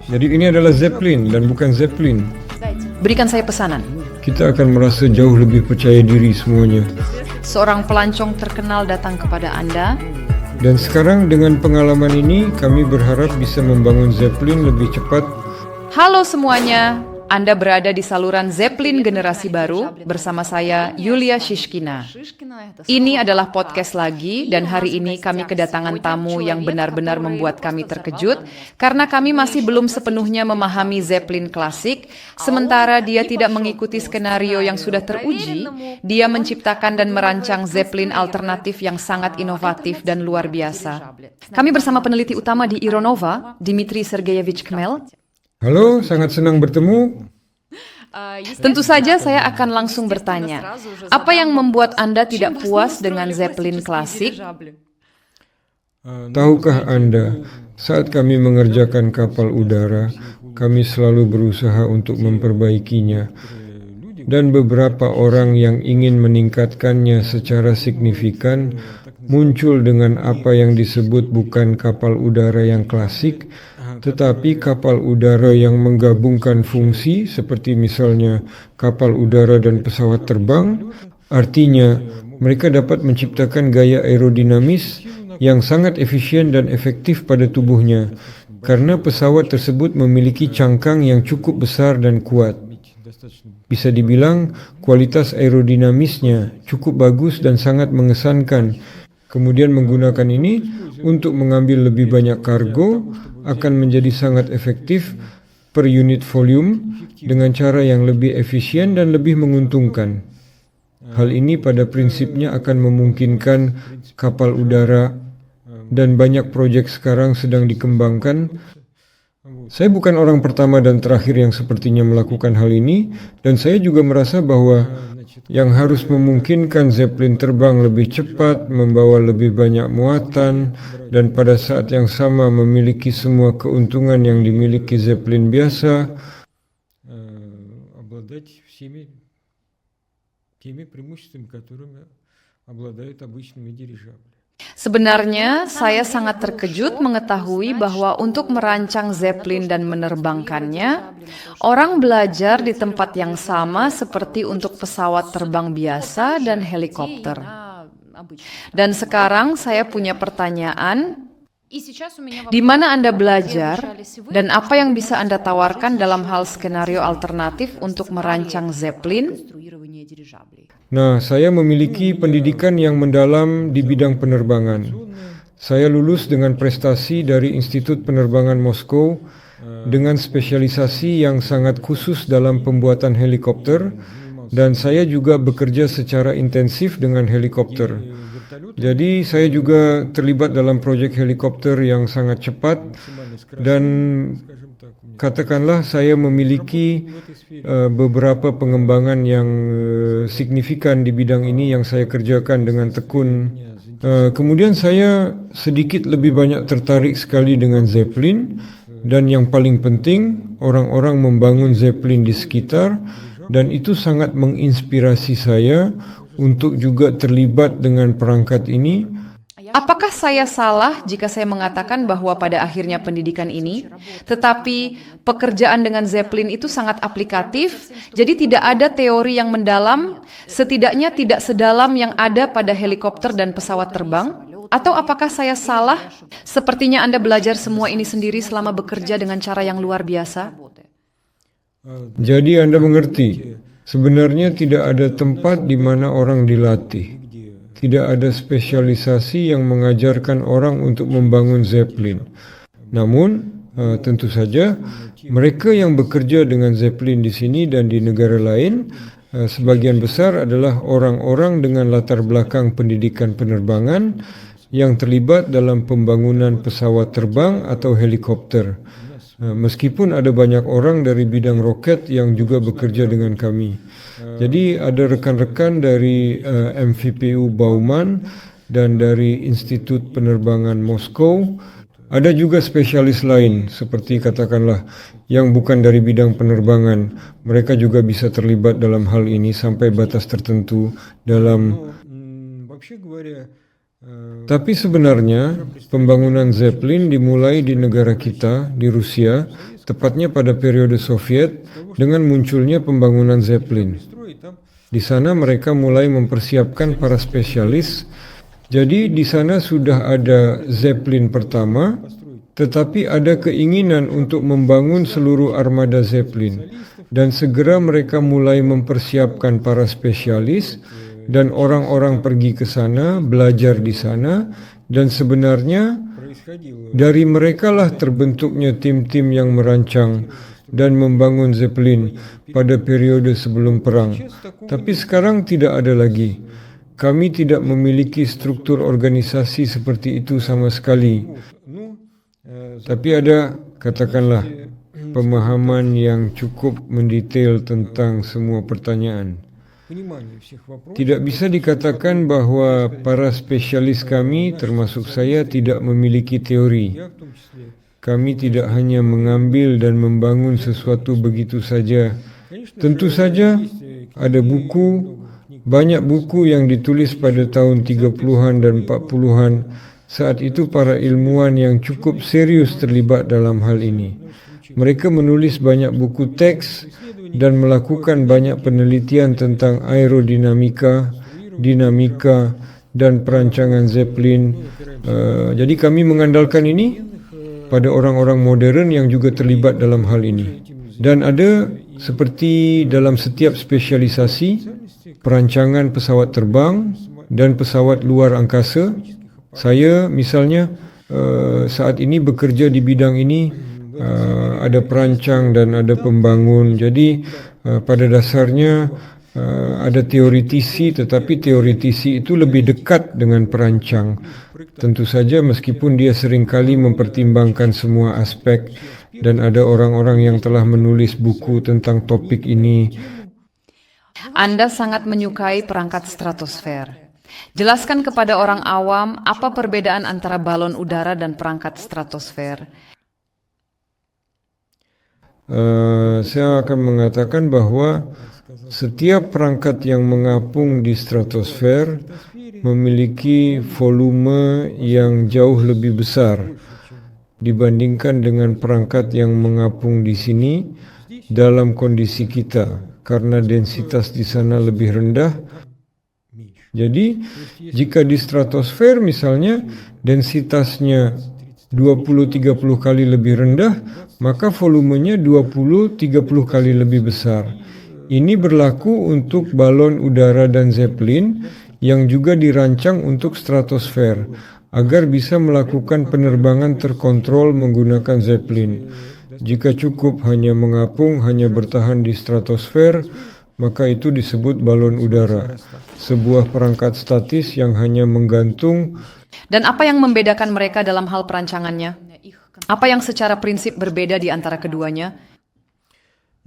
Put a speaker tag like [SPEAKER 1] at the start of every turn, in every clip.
[SPEAKER 1] Jadi ini adalah Zeppelin dan bukan Zeppelin.
[SPEAKER 2] Berikan saya pesanan.
[SPEAKER 1] Kita akan merasa jauh lebih percaya diri semuanya.
[SPEAKER 2] Seorang pelancong terkenal datang kepada Anda.
[SPEAKER 1] Dan sekarang dengan pengalaman ini kami berharap bisa membangun Zeppelin lebih cepat.
[SPEAKER 2] Halo semuanya, Anda berada di saluran Zeppelin generasi baru bersama saya Yulia Shishkina. Ini adalah podcast lagi dan hari ini kami kedatangan tamu yang benar-benar membuat kami terkejut karena kami masih belum sepenuhnya memahami Zeppelin klasik, sementara dia tidak mengikuti skenario yang sudah teruji. Dia menciptakan dan merancang Zeppelin alternatif yang sangat inovatif dan luar biasa. Kami bersama peneliti utama di Ironova, Dmitry Sergeyevich Khmel.
[SPEAKER 1] Halo, sangat senang bertemu.
[SPEAKER 2] Tentu saja saya akan langsung bertanya, apa yang membuat Anda tidak puas dengan Zeppelin klasik?
[SPEAKER 1] Tahukah Anda, saat kami mengerjakan kapal udara, kami selalu berusaha untuk memperbaikinya. Dan beberapa orang yang ingin meningkatkannya secara signifikan muncul dengan apa yang disebut bukan kapal udara yang klasik, tetapi kapal udara yang menggabungkan fungsi seperti misalnya kapal udara dan pesawat terbang. Artinya, mereka dapat menciptakan gaya aerodinamis yang sangat efisien dan efektif pada tubuhnya, karena pesawat tersebut memiliki cangkang yang cukup besar dan kuat. Bisa dibilang, kualitas aerodinamisnya cukup bagus dan sangat mengesankan. Kemudian menggunakan ini untuk mengambil lebih banyak kargo akan menjadi sangat efektif per unit volume dengan cara yang lebih efisien dan lebih menguntungkan. Hal ini pada prinsipnya akan memungkinkan kapal udara dan banyak proyek sekarang sedang dikembangkan. Saya bukan orang pertama dan terakhir yang sepertinya melakukan hal ini, dan saya juga merasa bahwa yang harus memungkinkan Zeppelin terbang lebih cepat, membawa lebih banyak muatan, dan pada saat yang sama memiliki semua keuntungan yang dimiliki Zeppelin biasa, обладать всеми теми преимуществами, которыми обладают обычными дирижаблями.
[SPEAKER 2] Sebenarnya, saya sangat terkejut mengetahui bahwa untuk merancang Zeppelin dan menerbangkannya, orang belajar di tempat yang sama seperti untuk pesawat terbang biasa dan helikopter. Dan sekarang saya punya pertanyaan, di mana Anda belajar dan apa yang bisa Anda tawarkan dalam hal skenario alternatif untuk merancang Zeppelin?
[SPEAKER 1] Nah, saya memiliki pendidikan yang mendalam di bidang penerbangan. Saya lulus dengan prestasi dari Institut Penerbangan Moskow dengan spesialisasi yang sangat khusus dalam pembuatan helikopter, dan saya juga bekerja secara intensif dengan helikopter. Jadi saya juga terlibat dalam proyek helikopter yang sangat cepat, dan katakanlah saya memiliki beberapa pengembangan yang signifikan di bidang ini yang saya kerjakan dengan tekun. Kemudian saya sedikit lebih banyak tertarik sekali dengan Zeppelin, dan yang paling penting orang-orang membangun Zeppelin di sekitar, dan itu sangat menginspirasi saya untuk juga terlibat dengan perangkat ini.
[SPEAKER 2] Apakah saya salah jika saya mengatakan bahwa pada akhirnya pendidikan ini, tetapi pekerjaan dengan Zeppelin itu sangat aplikatif, jadi tidak ada teori yang mendalam, setidaknya tidak sedalam yang ada pada helikopter dan pesawat terbang? Atau apakah saya salah? Sepertinya Anda belajar semua ini sendiri selama bekerja dengan cara yang luar biasa.
[SPEAKER 1] Jadi Anda mengerti, sebenarnya tidak ada tempat di mana orang dilatih. Tidak ada spesialisasi yang mengajarkan orang untuk membangun Zeppelin. Namun, tentu saja, mereka yang bekerja dengan Zeppelin di sini dan di negara lain, sebagian besar adalah orang-orang dengan latar belakang pendidikan penerbangan yang terlibat dalam pembangunan pesawat terbang atau helikopter. Meskipun ada banyak orang dari bidang roket yang juga bekerja dengan kami. Jadi ada rekan-rekan dari MVPU Bauman dan dari Institut Penerbangan Moskow. Ada juga spesialis lain seperti katakanlah yang bukan dari bidang penerbangan. Mereka juga bisa terlibat dalam hal ini sampai batas tertentu dalam. Tapi sebenarnya pembangunan Zeppelin dimulai di negara kita, di Rusia, tepatnya pada periode Soviet dengan munculnya pembangunan Zeppelin. Di sana mereka mulai mempersiapkan para spesialis. Jadi di sana sudah ada Zeppelin pertama, tetapi ada keinginan untuk membangun seluruh armada Zeppelin. Dan segera mereka mulai mempersiapkan para spesialis dan orang-orang pergi ke sana, belajar di sana, dan sebenarnya dari merekalah terbentuknya tim-tim yang merancang dan membangun Zeppelin pada periode sebelum perang. Tapi sekarang tidak ada lagi. Kami tidak memiliki struktur organisasi seperti itu sama sekali. Tapi ada, katakanlah, pemahaman yang cukup mendetail tentang semua pertanyaan. Tidak bisa dikatakan bahwa para spesialis kami, termasuk saya, tidak memiliki teori. Kami tidak hanya mengambil dan membangun sesuatu begitu saja. Tentu saja ada buku, banyak buku yang ditulis pada tahun 30-an dan 40-an. Saat itu para ilmuwan yang cukup serius terlibat dalam hal ini. Mereka menulis banyak buku teks dan melakukan banyak penelitian tentang aerodinamika, dinamika, dan perancangan Zeppelin. Jadi kami mengandalkan ini pada orang-orang modern yang juga terlibat dalam hal ini. Dan ada seperti dalam setiap spesialisasi, perancangan pesawat terbang dan pesawat luar angkasa. Saya misalnya saat ini bekerja di bidang ini. Ada perancang dan ada pembangun. Jadi pada dasarnya ada teoritisi, tetapi teoritisi itu lebih dekat dengan perancang. Tentu saja meskipun dia seringkali mempertimbangkan semua aspek dan ada orang-orang yang telah menulis buku tentang topik ini.
[SPEAKER 2] Anda sangat menyukai perangkat stratosfer. Jelaskan kepada orang awam apa perbedaan antara balon udara dan perangkat stratosfer.
[SPEAKER 1] Saya akan mengatakan bahwa setiap perangkat yang mengapung di stratosfer memiliki volume yang jauh lebih besar dibandingkan dengan perangkat yang mengapung di sini dalam kondisi kita, karena densitas di sana lebih rendah. Jadi, jika di stratosfer misalnya densitasnya 20-30 kali lebih rendah, maka volumenya 20-30 kali lebih besar. Ini berlaku untuk balon udara dan Zeppelin yang juga dirancang untuk stratosfer agar bisa melakukan penerbangan terkontrol menggunakan Zeppelin. Jika cukup hanya mengapung, hanya bertahan di stratosfer, maka itu disebut balon udara, sebuah perangkat statis yang hanya menggantung.
[SPEAKER 2] Dan apa yang membedakan mereka dalam hal perancangannya? Apa yang secara prinsip berbeda di antara keduanya?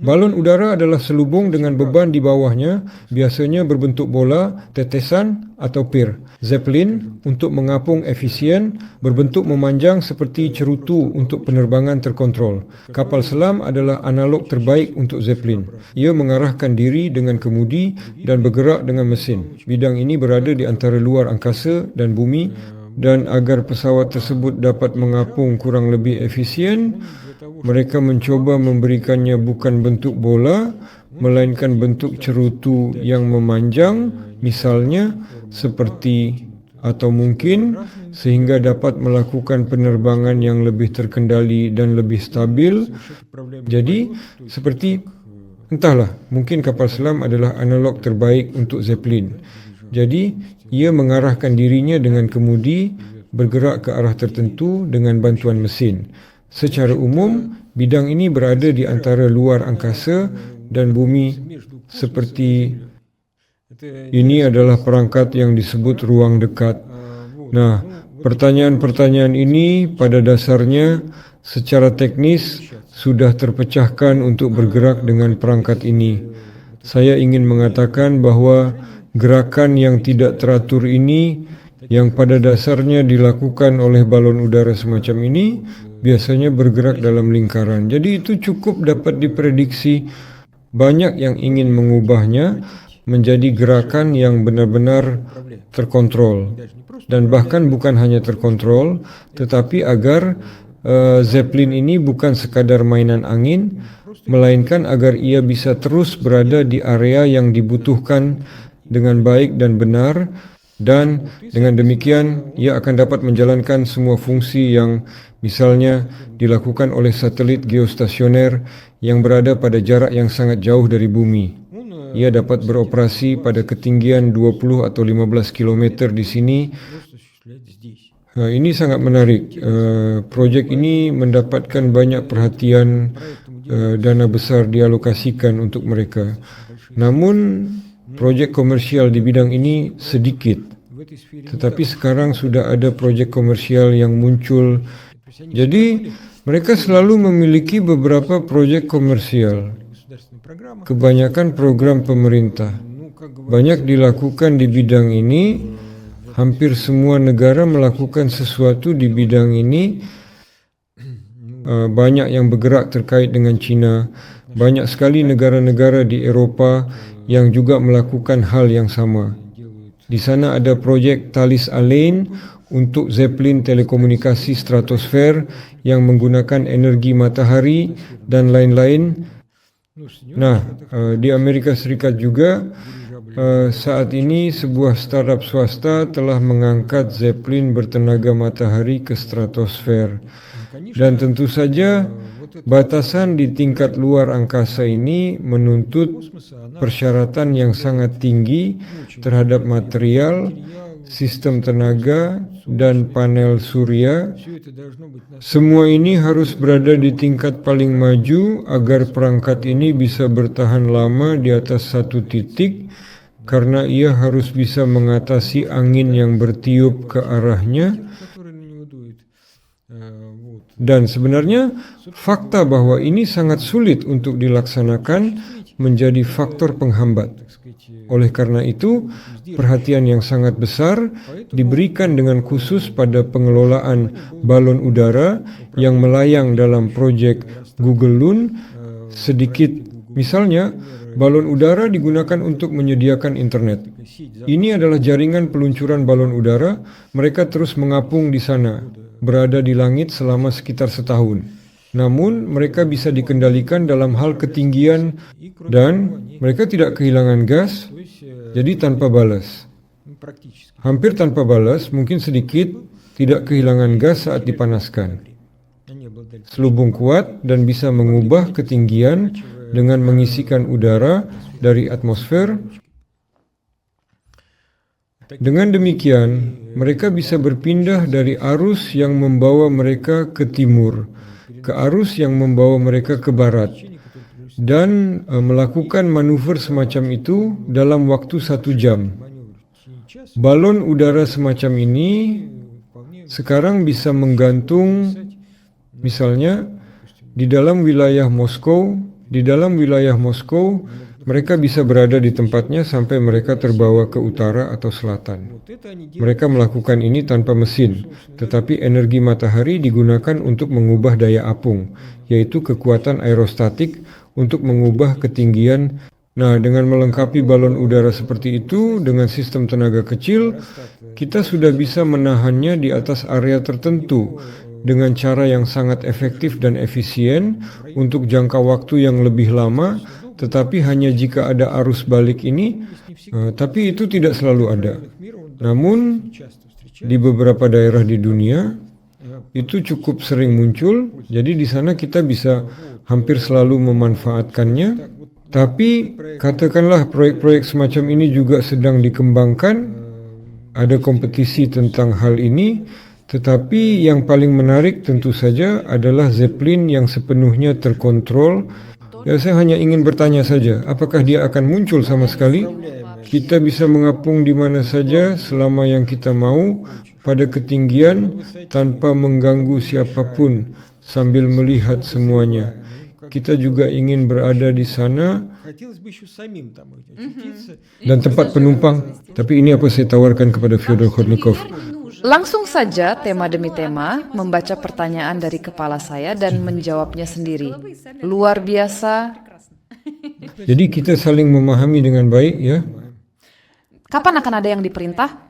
[SPEAKER 1] Balon udara adalah selubung dengan beban di bawahnya, biasanya berbentuk bola, tetesan, atau pir. Zeppelin, untuk mengapung efisien, berbentuk memanjang seperti cerutu untuk penerbangan terkontrol. Kapal selam adalah analog terbaik untuk Zeppelin. Ia mengarahkan diri dengan kemudi dan bergerak dengan mesin. Bidang ini berada di antara luar angkasa dan bumi, dan agar pesawat tersebut dapat mengapung kurang lebih efisien, mereka mencoba memberikannya bukan bentuk bola, melainkan bentuk cerutu yang memanjang, misalnya seperti atau mungkin sehingga dapat melakukan penerbangan yang lebih terkendali dan lebih stabil. Jadi, seperti entahlah, mungkin kapal selam adalah analog terbaik untuk Zeppelin. Jadi, ia mengarahkan dirinya dengan kemudi, bergerak ke arah tertentu dengan bantuan mesin. Secara umum, bidang ini berada di antara luar angkasa dan bumi. Seperti ini adalah perangkat yang disebut ruang dekat. Nah, pertanyaan-pertanyaan ini pada dasarnya secara teknis sudah terpecahkan untuk bergerak dengan perangkat ini. Saya ingin mengatakan bahwa gerakan yang tidak teratur ini, yang pada dasarnya dilakukan oleh balon udara semacam ini, biasanya bergerak dalam lingkaran. Jadi itu cukup dapat diprediksi. Banyak yang ingin mengubahnya menjadi gerakan yang benar-benar terkontrol. Dan bahkan bukan hanya terkontrol, tetapi agar Zeppelin ini bukan sekadar mainan angin, melainkan agar ia bisa terus berada di area yang dibutuhkan dengan baik dan benar, dan dengan demikian ia akan dapat menjalankan semua fungsi yang misalnya dilakukan oleh satelit geostasioner yang berada pada jarak yang sangat jauh dari bumi. Ia dapat beroperasi pada ketinggian 20 atau 15 km di sini. Ini sangat menarik. Proyek ini mendapatkan banyak perhatian, dana besar dialokasikan untuk mereka. Namun, proyek komersial di bidang ini sedikit. Tetapi sekarang sudah ada proyek komersial yang muncul. Jadi, mereka selalu memiliki beberapa proyek komersial. Kebanyakan program pemerintah. Banyak dilakukan di bidang ini. Hampir semua negara melakukan sesuatu di bidang ini. Banyak yang bergerak terkait dengan China. Banyak sekali negara-negara di Eropah yang juga melakukan hal yang sama. Di sana ada proyek Thales Alenia untuk Zeppelin telekomunikasi stratosfer yang menggunakan energi matahari dan lain-lain. Nah, di Amerika Serikat juga saat ini sebuah startup swasta telah mengangkat Zeppelin bertenaga matahari ke stratosfer. Dan tentu saja batasan di tingkat luar angkasa ini menuntut persyaratan yang sangat tinggi terhadap material, sistem tenaga, dan panel surya. Semua ini harus berada di tingkat paling maju agar perangkat ini bisa bertahan lama di atas satu titik, karena ia harus bisa mengatasi angin yang bertiup ke arahnya. Dan sebenarnya fakta bahwa ini sangat sulit untuk dilaksanakan menjadi faktor penghambat. Oleh karena itu, perhatian yang sangat besar diberikan dengan khusus pada pengelolaan balon udara yang melayang dalam proyek Google Loon. Sedikit misalnya, balon udara digunakan untuk menyediakan internet. Ini adalah jaringan peluncuran balon udara. Mereka terus mengapung di sana, berada di langit selama sekitar setahun. Namun, mereka bisa dikendalikan dalam hal ketinggian dan mereka tidak kehilangan gas, jadi tanpa balas. Hampir tanpa balas, mungkin sedikit, tidak kehilangan gas saat dipanaskan. Selubung kuat dan bisa mengubah ketinggian dengan mengisikan udara dari atmosfer. Dengan demikian, mereka bisa berpindah dari arus yang membawa mereka ke timur, ke arus yang membawa mereka ke barat, dan melakukan manuver semacam itu dalam waktu 1 jam. Balon udara semacam ini sekarang bisa menggantung, misalnya, di dalam wilayah Moskow. Di dalam wilayah Moskow, mereka bisa berada di tempatnya sampai mereka terbawa ke utara atau selatan. Mereka melakukan ini tanpa mesin, tetapi energi matahari digunakan untuk mengubah daya apung, yaitu kekuatan aerostatik untuk mengubah ketinggian. Nah, dengan melengkapi balon udara seperti itu dengan sistem tenaga kecil, kita sudah bisa menahannya di atas area tertentu dengan cara yang sangat efektif dan efisien untuk jangka waktu yang lebih lama, tetapi hanya jika ada arus balik ini, tapi itu tidak selalu ada. Namun, di beberapa daerah di dunia, itu cukup sering muncul, jadi di sana kita bisa hampir selalu memanfaatkannya. Tapi, katakanlah proyek-proyek semacam ini juga sedang dikembangkan, ada kompetisi tentang hal ini, tetapi yang paling menarik tentu saja adalah Zeppelin yang sepenuhnya terkontrol. Ya, saya hanya ingin bertanya saja, apakah dia akan muncul sama sekali? Kita bisa mengapung di mana saja selama yang kita mau, pada ketinggian, tanpa mengganggu siapapun, sambil melihat semuanya. Kita juga ingin berada di sana, dan tempat penumpang. Tapi ini apa saya tawarkan kepada Fyodor Khodnikov.
[SPEAKER 2] Langsung saja tema demi tema membaca pertanyaan dari kepala saya dan menjawabnya sendiri. Luar biasa.
[SPEAKER 1] Jadi kita saling memahami dengan baik, ya.
[SPEAKER 2] Kapan akan ada yang diperintah?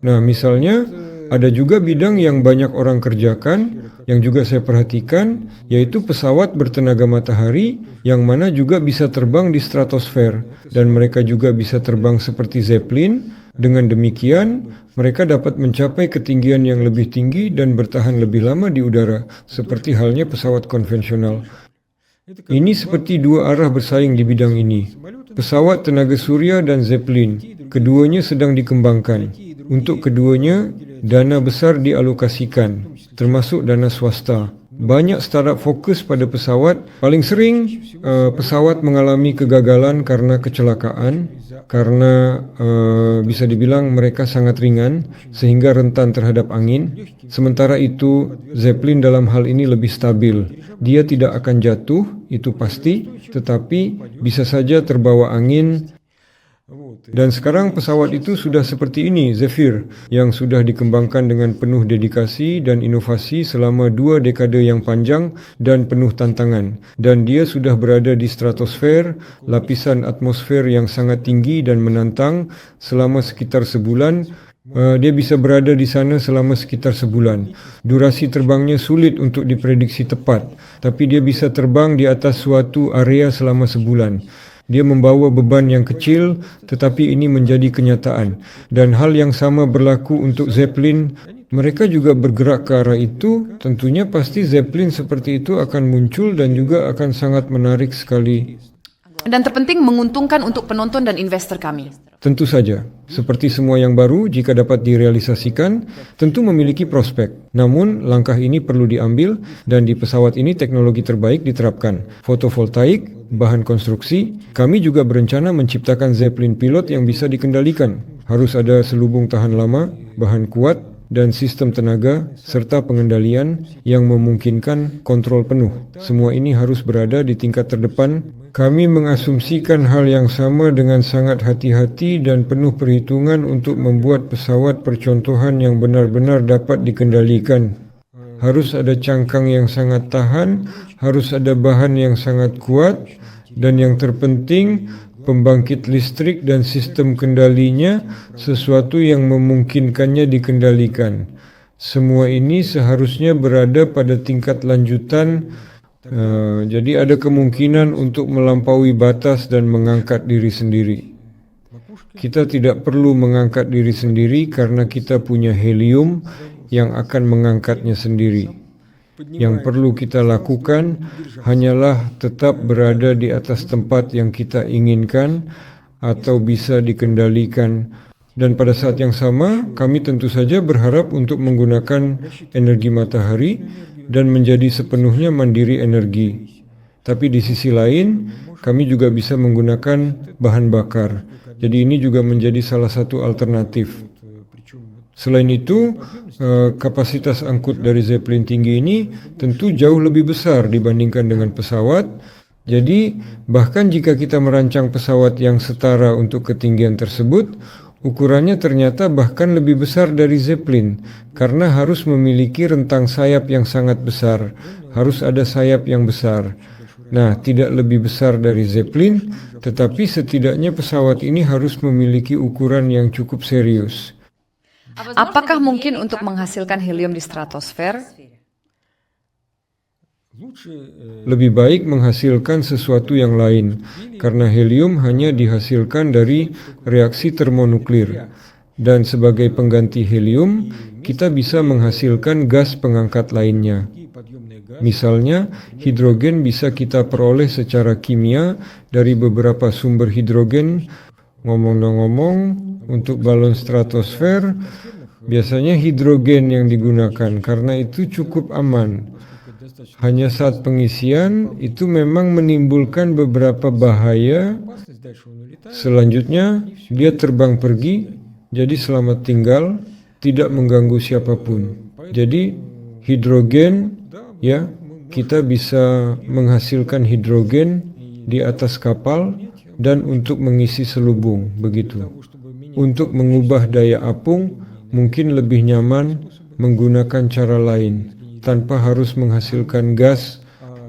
[SPEAKER 1] Nah, misalnya Ada juga bidang yang banyak orang kerjakan, yang juga saya perhatikan, yaitu pesawat bertenaga matahari, yang mana juga bisa terbang di stratosfer, dan mereka juga bisa terbang seperti Zeppelin. Dengan demikian, mereka dapat mencapai ketinggian yang lebih tinggi dan bertahan lebih lama di udara, seperti halnya pesawat konvensional. Ini seperti dua arah bersaing di bidang ini. Pesawat tenaga surya dan Zeppelin, keduanya sedang dikembangkan. Untuk keduanya, dana besar dialokasikan, termasuk dana swasta. Banyak startup fokus pada pesawat. Paling sering pesawat mengalami kegagalan karena kecelakaan, karena bisa dibilang mereka sangat ringan sehingga rentan terhadap angin. Sementara itu Zeppelin dalam hal ini lebih stabil. Dia tidak akan jatuh, itu pasti, tetapi bisa saja terbawa angin. Dan sekarang pesawat itu sudah seperti ini, Zephyr, yang sudah dikembangkan dengan penuh dedikasi dan inovasi selama 2 dekade yang panjang dan penuh tantangan. Dan dia sudah berada di stratosfer, lapisan atmosfer yang sangat tinggi dan menantang selama sekitar sebulan. Dia bisa berada di sana selama sekitar sebulan. Durasi terbangnya sulit untuk diprediksi tepat, tapi dia bisa terbang di atas suatu area selama sebulan. Dia membawa beban yang kecil, tetapi ini menjadi kenyataan. Dan hal yang sama berlaku untuk Zeppelin. Mereka juga bergerak ke arah itu. Tentunya pasti Zeppelin seperti itu akan muncul dan juga akan sangat menarik sekali.
[SPEAKER 2] Dan terpenting menguntungkan untuk penonton dan investor kami.
[SPEAKER 1] Tentu saja, seperti semua yang baru, jika dapat direalisasikan, tentu memiliki prospek. Namun, langkah ini perlu diambil dan di pesawat ini teknologi terbaik diterapkan. Fotovoltaik, bahan konstruksi, kami juga berencana menciptakan Zeppelin pilot yang bisa dikendalikan. Harus ada selubung tahan lama, bahan kuat, dan sistem tenaga, serta pengendalian yang memungkinkan kontrol penuh. Semua ini harus berada di tingkat terdepan. Kami mengasumsikan hal yang sama dengan sangat hati-hati dan penuh perhitungan untuk membuat pesawat percontohan yang benar-benar dapat dikendalikan. Harus ada cangkang yang sangat tahan, harus ada bahan yang sangat kuat, dan yang terpenting, pembangkit listrik dan sistem kendalinya sesuatu yang memungkinkannya dikendalikan. Semua ini seharusnya berada pada tingkat lanjutan. Jadi ada kemungkinan untuk melampaui batas dan mengangkat diri sendiri. Kita tidak perlu mengangkat diri sendiri karena kita punya helium yang akan mengangkatnya sendiri. Yang perlu kita lakukan hanyalah tetap berada di atas tempat yang kita inginkan atau bisa dikendalikan. Dan pada saat yang sama, kami tentu saja berharap untuk menggunakan energi matahari dan menjadi sepenuhnya mandiri energi. Tapi di sisi lain, kami juga bisa menggunakan bahan bakar. Jadi ini juga menjadi salah satu alternatif. Selain itu, kapasitas angkut dari Zeppelin tinggi ini tentu jauh lebih besar dibandingkan dengan pesawat. Jadi, bahkan jika kita merancang pesawat yang setara untuk ketinggian tersebut, ukurannya ternyata bahkan lebih besar dari Zeppelin, karena harus memiliki rentang sayap yang sangat besar, harus ada sayap yang besar. Nah, tidak lebih besar dari Zeppelin, tetapi setidaknya pesawat ini harus memiliki ukuran yang cukup serius.
[SPEAKER 2] Apakah mungkin untuk menghasilkan helium di stratosfer?
[SPEAKER 1] Lebih baik menghasilkan sesuatu yang lain, karena helium hanya dihasilkan dari reaksi termonuklir. Dan sebagai pengganti helium, kita bisa menghasilkan gas pengangkat lainnya. Misalnya, hidrogen bisa kita peroleh secara kimia dari beberapa sumber hidrogen. Ngomong-ngomong, untuk balon stratosfer, biasanya hidrogen yang digunakan karena itu cukup aman. Hanya saat pengisian itu memang menimbulkan beberapa bahaya. Selanjutnya, dia terbang pergi, jadi selamat tinggal, tidak mengganggu siapapun. Jadi, hidrogen, ya, kita bisa menghasilkan hidrogen di atas kapal dan untuk mengisi selubung, begitu. Untuk mengubah daya apung, mungkin lebih nyaman menggunakan cara lain, tanpa harus menghasilkan gas.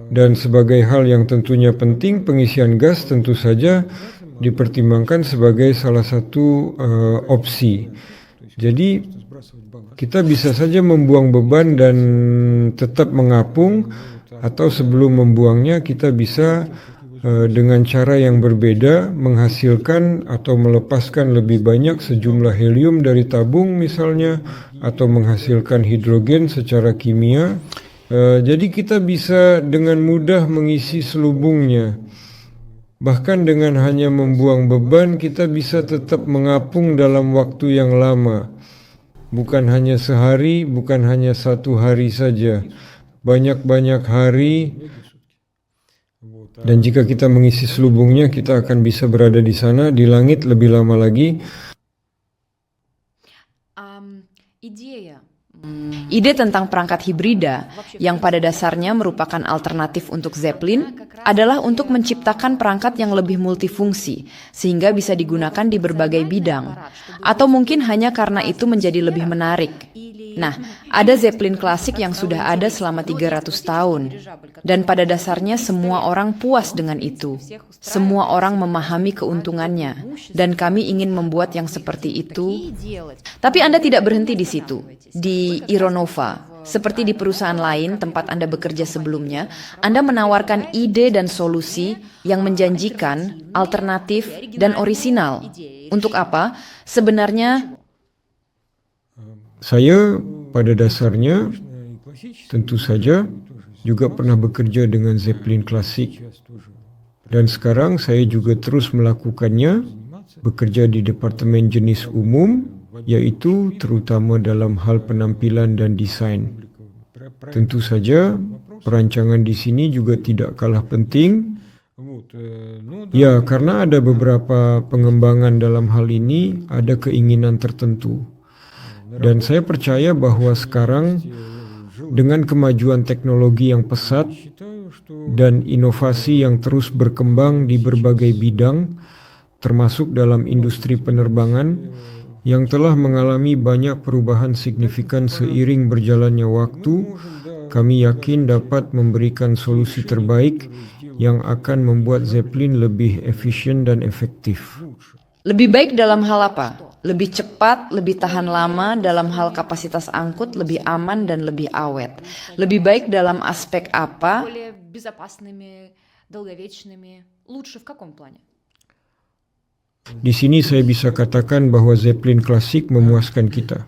[SPEAKER 1] Dan sebagai hal yang tentunya penting, pengisian gas tentu saja dipertimbangkan sebagai salah satu opsi. Jadi, Kita bisa saja membuang beban dan tetap mengapung, atau sebelum membuangnya kita bisa dengan cara yang berbeda menghasilkan atau melepaskan lebih banyak sejumlah helium dari tabung misalnya, atau menghasilkan hidrogen secara kimia. Jadi kita bisa dengan mudah mengisi selubungnya. Bahkan dengan hanya membuang beban, kita bisa tetap mengapung dalam waktu yang lama. Bukan hanya sehari, bukan hanya 1 hari saja. Banyak-banyak hari. Dan jika kita mengisi selubungnya, kita akan bisa berada di sana, di langit lebih lama lagi.
[SPEAKER 2] Ide tentang perangkat hibrida, yang pada dasarnya merupakan alternatif untuk Zeppelin, adalah untuk menciptakan perangkat yang lebih multifungsi, sehingga bisa digunakan di berbagai bidang. Atau mungkin hanya karena itu menjadi lebih menarik. Nah, ada Zeppelin klasik yang sudah ada selama 300 tahun. Dan pada dasarnya semua orang puas dengan itu. Semua orang memahami keuntungannya. Dan kami ingin membuat yang seperti itu. Tapi Anda tidak berhenti di situ. Di Ironova, seperti di perusahaan lain tempat Anda bekerja sebelumnya, Anda menawarkan ide dan solusi yang menjanjikan, alternatif, dan orisinal. Untuk apa? Sebenarnya,
[SPEAKER 1] saya pada dasarnya tentu saja juga pernah bekerja dengan Zeppelin klasik, dan sekarang saya juga terus melakukannya, bekerja di Departemen Jenis Umum, yaitu terutama dalam hal penampilan dan desain. Tentu saja perancangan di sini juga tidak kalah penting. Ya, karena ada beberapa pengembangan dalam hal ini, ada keinginan tertentu. Dan saya percaya bahwa sekarang dengan kemajuan teknologi yang pesat dan inovasi yang terus berkembang di berbagai bidang, termasuk dalam industri penerbangan, yang telah mengalami banyak perubahan signifikan seiring berjalannya waktu, kami yakin dapat memberikan solusi terbaik yang akan membuat Zeppelin lebih efisien dan efektif.
[SPEAKER 2] lebih baik dalam hal apa? Lebih cepat, lebih tahan lama, dalam hal kapasitas angkut, lebih aman dan lebih awet. Lebih baik dalam aspek apa?
[SPEAKER 1] Di sini saya bisa katakan bahwa Zeppelin klasik memuaskan kita.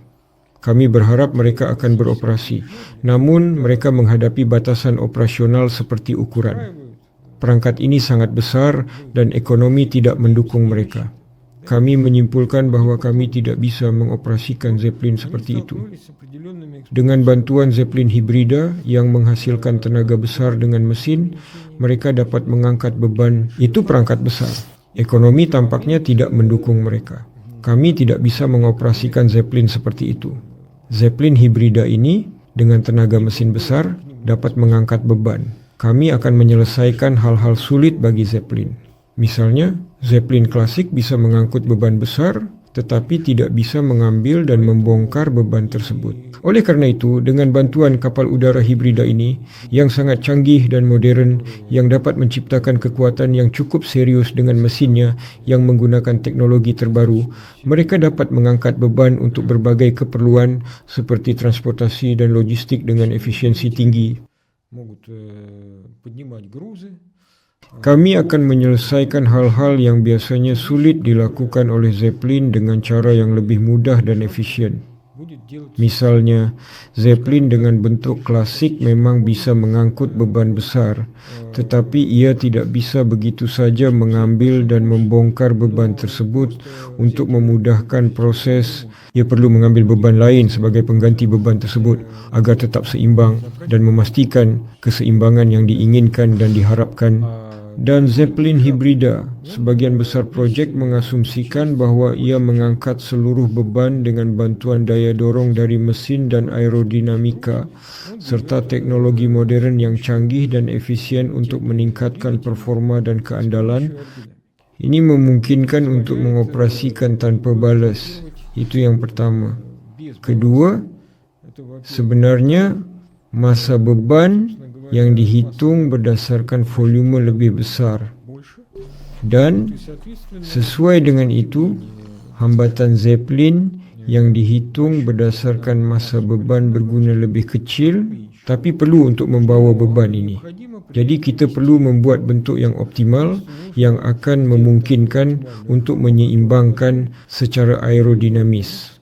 [SPEAKER 1] Kami berharap mereka akan beroperasi, namun mereka menghadapi batasan operasional seperti ukuran. Perangkat ini sangat besar dan ekonomi tidak mendukung mereka. Kami menyimpulkan bahwa kami tidak bisa mengoperasikan Zeppelin seperti itu. Dengan bantuan Zeppelin hibrida yang menghasilkan tenaga besar dengan mesin, mereka dapat mengangkat beban. Itu perangkat besar. Ekonomi tampaknya tidak mendukung mereka. Kami tidak bisa mengoperasikan Zeppelin seperti itu. Zeppelin hibrida ini dengan tenaga mesin besar dapat mengangkat beban. Kami akan menyelesaikan hal-hal sulit bagi Zeppelin. Misalnya, Zeppelin klasik bisa mengangkut beban besar, tetapi tidak bisa mengambil dan membongkar beban tersebut. Oleh karena itu, dengan bantuan kapal udara hibrida ini, yang sangat canggih dan modern, yang dapat menciptakan kekuatan yang cukup serius dengan mesinnya yang menggunakan teknologi terbaru, mereka dapat mengangkat beban untuk berbagai keperluan seperti transportasi dan logistik dengan efisiensi tinggi. Kami akan menyelesaikan hal-hal yang biasanya sulit dilakukan oleh Zeppelin dengan cara yang lebih mudah dan efisien. Misalnya, Zeppelin dengan bentuk klasik memang bisa mengangkut beban besar, tetapi ia tidak bisa begitu saja mengambil dan membongkar beban tersebut untuk memudahkan proses. Ia perlu mengambil beban lain sebagai pengganti beban tersebut agar tetap seimbang dan memastikan keseimbangan yang diinginkan dan diharapkan. Dan Zeppelin hibrida, sebagian besar projek mengasumsikan bahwa ia mengangkat seluruh beban dengan bantuan daya dorong dari mesin dan aerodinamika, serta teknologi modern yang canggih dan efisien untuk meningkatkan performa dan keandalan. Ini memungkinkan untuk mengoperasikan tanpa balas. Itu yang pertama. Kedua, sebenarnya massa beban yang dihitung berdasarkan volume lebih besar. Dan sesuai dengan itu, hambatan Zeppelin yang dihitung berdasarkan masa beban berguna lebih kecil, tapi perlu untuk membawa beban ini. Jadi kita perlu membuat bentuk yang optimal yang akan memungkinkan untuk menyeimbangkan secara aerodinamis.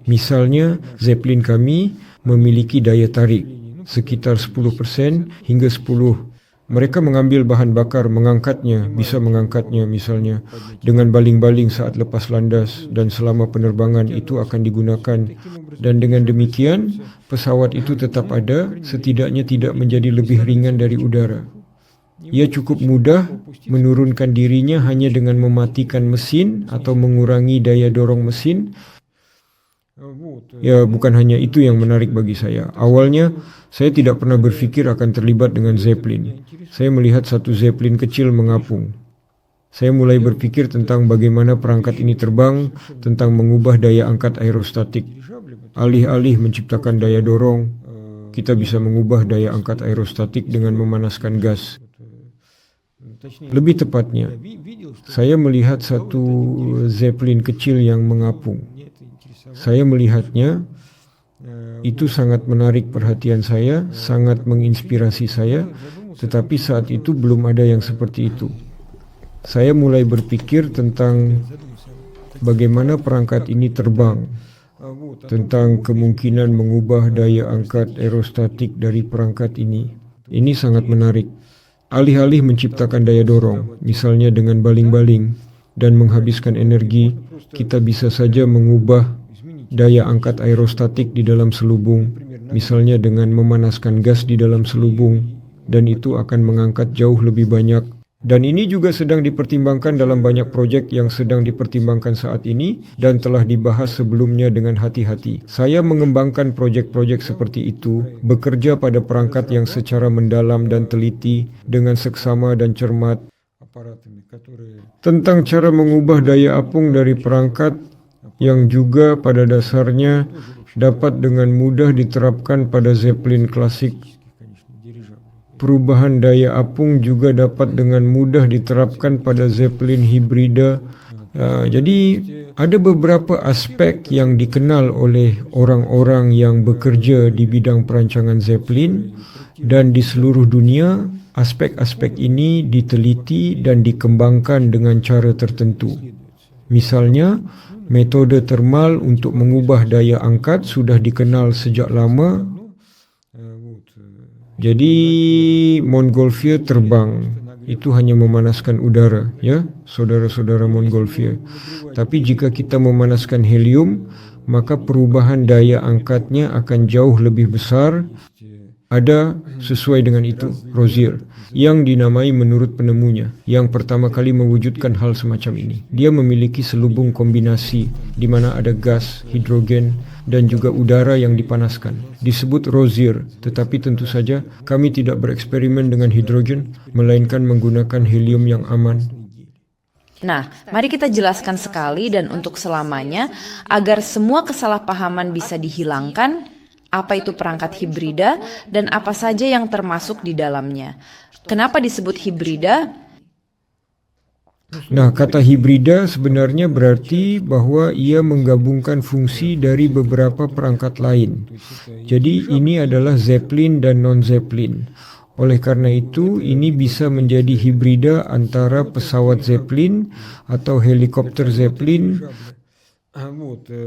[SPEAKER 1] Misalnya, Zeppelin kami memiliki daya tarik sekitar 10% hingga 10%. Mereka mengambil bahan bakar, bisa mengangkatnya misalnya dengan baling-baling saat lepas landas dan selama penerbangan itu akan digunakan. Dan dengan demikian, pesawat itu tetap ada, setidaknya tidak menjadi lebih ringan dari udara. Ia cukup mudah menurunkan dirinya hanya dengan mematikan mesin atau mengurangi daya dorong mesin. Ya, bukan hanya itu yang menarik bagi saya. Awalnya, saya tidak pernah berpikir akan terlibat dengan Zeppelin. Saya melihat satu Zeppelin kecil mengapung. Saya mulai berpikir tentang bagaimana perangkat ini terbang, tentang mengubah daya angkat aerostatik. Alih-alih menciptakan daya dorong, kita bisa mengubah daya angkat aerostatik dengan memanaskan gas. Lebih tepatnya, saya melihat satu Zeppelin kecil yang mengapung. Saya melihatnya, itu sangat menarik perhatian saya, sangat menginspirasi saya, tetapi saat itu belum ada yang seperti itu. Saya mulai berpikir tentang bagaimana perangkat ini terbang, tentang kemungkinan mengubah daya angkat aerostatik dari perangkat ini. Ini sangat menarik. Alih-alih menciptakan daya dorong, misalnya dengan baling-baling, dan menghabiskan energi, kita bisa saja mengubah daya angkat aerostatik di dalam selubung, misalnya dengan memanaskan gas di dalam selubung, dan itu akan mengangkat jauh lebih banyak. Dan ini juga sedang dipertimbangkan dalam banyak proyek yang sedang dipertimbangkan saat ini dan telah dibahas sebelumnya dengan hati-hati. Saya mengembangkan proyek-proyek seperti itu, bekerja pada perangkat yang secara mendalam dan teliti dengan seksama dan cermat tentang cara mengubah daya apung dari perangkat yang juga pada dasarnya dapat dengan mudah diterapkan pada Zeppelin klasik. Perubahan daya apung juga dapat dengan mudah diterapkan pada Zeppelin hibrida. Jadi ada beberapa aspek yang dikenal oleh orang-orang yang bekerja di bidang perancangan Zeppelin, dan di seluruh dunia aspek-aspek ini diteliti dan dikembangkan dengan cara tertentu. Misalnya, metode termal untuk mengubah daya angkat sudah dikenal sejak lama. Jadi Montgolfier terbang, itu hanya memanaskan udara, ya, saudara-saudara Montgolfier. Tapi jika kita memanaskan helium, maka perubahan daya angkatnya akan jauh lebih besar. Ada sesuai dengan itu, Rosier, yang dinamai menurut penemunya, yang pertama kali mewujudkan hal semacam ini. Dia memiliki selubung kombinasi di mana ada gas, hidrogen, dan juga udara yang dipanaskan. Disebut Rosier, tetapi tentu saja kami tidak bereksperimen dengan hidrogen, melainkan menggunakan helium yang aman.
[SPEAKER 2] Nah, mari kita jelaskan sekali dan untuk selamanya agar semua kesalahpahaman bisa dihilangkan. Apa itu perangkat hibrida dan apa saja yang termasuk di dalamnya? Kenapa disebut hibrida?
[SPEAKER 1] Nah, kata hibrida sebenarnya berarti bahwa ia menggabungkan fungsi dari beberapa perangkat lain. Jadi ini adalah Zeppelin dan non-Zeppelin. Oleh karena itu, ini bisa menjadi hibrida antara pesawat Zeppelin atau helikopter Zeppelin.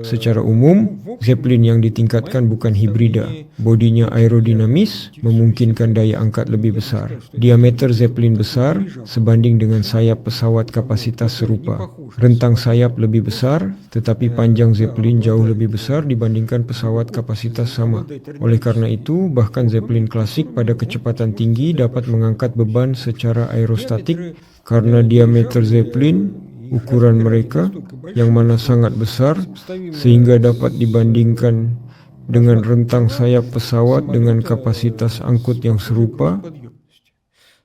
[SPEAKER 1] Secara umum, Zeppelin yang ditingkatkan bukan hibrida. Bodinya aerodinamis, memungkinkan daya angkat lebih besar. Diameter Zeppelin besar sebanding dengan sayap pesawat kapasitas serupa. Rentang sayap lebih besar, tetapi panjang Zeppelin jauh lebih besar dibandingkan pesawat kapasitas sama. Oleh karena itu, bahkan Zeppelin klasik pada kecepatan tinggi dapat mengangkat beban secara aerostatik karena diameter Zeppelin, ukuran mereka yang mana sangat besar sehingga dapat dibandingkan dengan rentang sayap pesawat dengan kapasitas angkut yang serupa.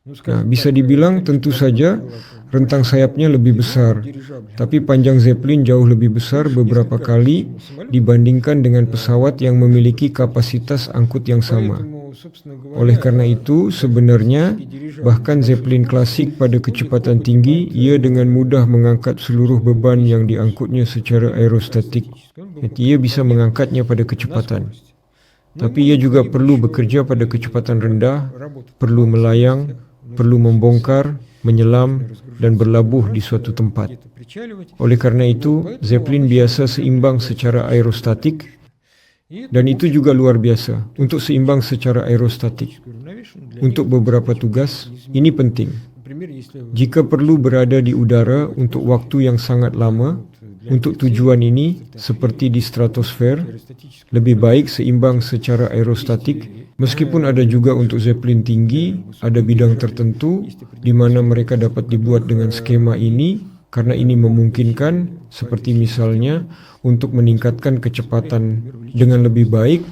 [SPEAKER 1] Nah, bisa dibilang tentu saja rentang sayapnya lebih besar, tapi panjang Zeppelin jauh lebih besar beberapa kali dibandingkan dengan pesawat yang memiliki kapasitas angkut yang sama. Oleh karena itu, sebenarnya bahkan Zeppelin klasik pada kecepatan tinggi, ia dengan mudah mengangkat seluruh beban yang diangkutnya secara aerostatik. Ia bisa mengangkatnya pada kecepatan. Tapi ia juga perlu bekerja pada kecepatan rendah, perlu melayang, perlu membongkar, menyelam, dan berlabuh di suatu tempat. Oleh karena itu, Zeppelin biasa seimbang secara aerostatik, dan itu juga luar biasa untuk seimbang secara aerostatik. Untuk beberapa tugas, ini penting. Jika perlu berada di udara untuk waktu yang sangat lama, untuk tujuan ini, seperti di stratosfer, lebih baik seimbang secara aerostatik, meskipun ada juga untuk Zeppelin tinggi, ada bidang tertentu di mana mereka dapat dibuat dengan skema ini, karena ini memungkinkan, seperti misalnya, untuk meningkatkan kecepatan dengan lebih baik.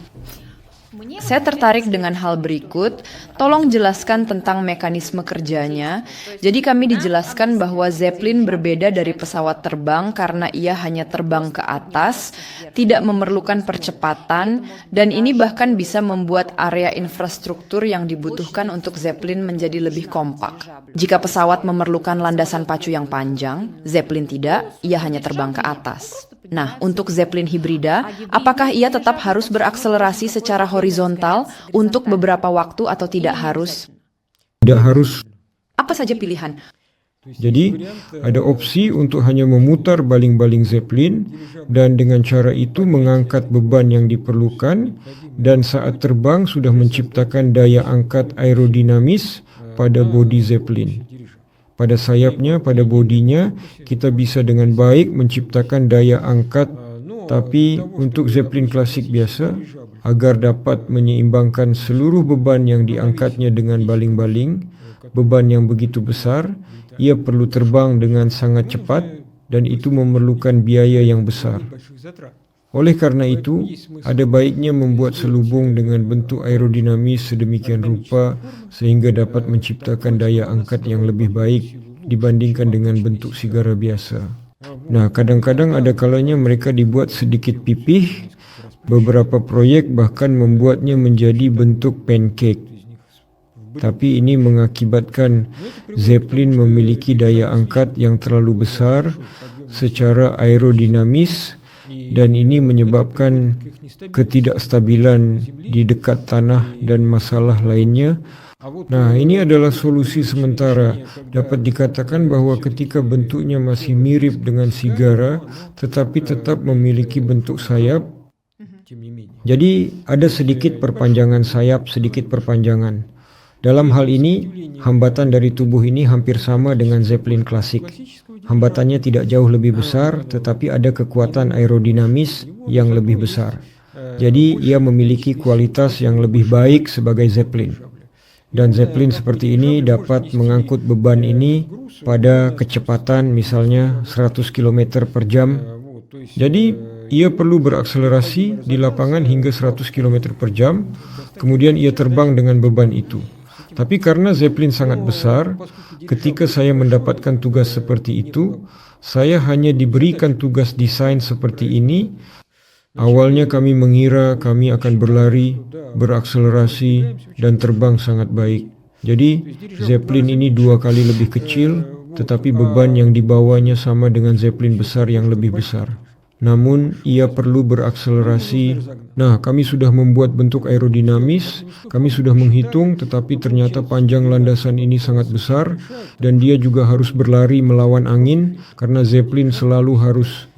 [SPEAKER 2] Saya tertarik dengan hal berikut. Tolong jelaskan tentang mekanisme kerjanya. Jadi kami dijelaskan bahwa Zeppelin berbeda dari pesawat terbang karena ia hanya terbang ke atas, tidak memerlukan percepatan, dan ini bahkan bisa membuat area infrastruktur yang dibutuhkan untuk Zeppelin menjadi lebih kompak. Jika pesawat memerlukan landasan pacu yang panjang, Zeppelin tidak, ia hanya terbang ke atas. Nah, untuk Zeppelin hibrida, apakah ia tetap harus berakselerasi secara horizontal untuk beberapa waktu atau tidak harus?
[SPEAKER 1] Tidak harus.
[SPEAKER 2] Apa saja pilihan?
[SPEAKER 1] Jadi, ada opsi untuk hanya memutar baling-baling Zeppelin dan dengan cara itu mengangkat beban yang diperlukan dan saat terbang sudah menciptakan daya angkat aerodinamis pada bodi Zeppelin. Pada sayapnya, pada bodinya, kita bisa dengan baik menciptakan daya angkat, tapi untuk Zeppelin klasik biasa, agar dapat menyeimbangkan seluruh beban yang diangkatnya dengan baling-baling, beban yang begitu besar, ia perlu terbang dengan sangat cepat dan itu memerlukan biaya yang besar. Oleh karena itu, ada baiknya membuat selubung dengan bentuk aerodinamis sedemikian rupa sehingga dapat menciptakan daya angkat yang lebih baik dibandingkan dengan bentuk sigara biasa. Nah, kadang-kadang ada kalanya mereka dibuat sedikit pipih. Beberapa proyek bahkan membuatnya menjadi bentuk pancake. Tapi ini mengakibatkan Zeppelin memiliki daya angkat yang terlalu besar secara aerodinamis, dan ini menyebabkan ketidakstabilan di dekat tanah dan masalah lainnya. Nah, ini adalah solusi sementara. Dapat dikatakan bahwa ketika bentuknya masih mirip dengan sigara, tetapi tetap memiliki bentuk sayap, jadi ada sedikit perpanjangan sayap, sedikit perpanjangan. Dalam hal ini, hambatan dari tubuh ini hampir sama dengan Zeppelin klasik. Hambatannya tidak jauh lebih besar, tetapi ada kekuatan aerodinamis yang lebih besar. Jadi, ia memiliki kualitas yang lebih baik sebagai Zeppelin. Dan Zeppelin seperti ini dapat mengangkut beban ini pada kecepatan misalnya 100 km per jam. Jadi, ia perlu berakselerasi di lapangan hingga 100 km per jam, kemudian ia terbang dengan beban itu. Tapi karena Zeppelin sangat besar, ketika saya mendapatkan tugas seperti itu, saya hanya diberikan tugas desain seperti ini. Awalnya kami mengira kami akan berlari, berakselerasi, dan terbang sangat baik. Jadi, Zeppelin ini 2 kali lebih kecil, tetapi beban yang dibawanya sama dengan Zeppelin besar yang lebih besar. Namun, ia perlu berakselerasi. Nah, kami sudah membuat bentuk aerodinamis, kami sudah menghitung, tetapi ternyata panjang landasan ini sangat besar, dan dia juga harus berlari melawan angin, karena Zeppelin selalu harus,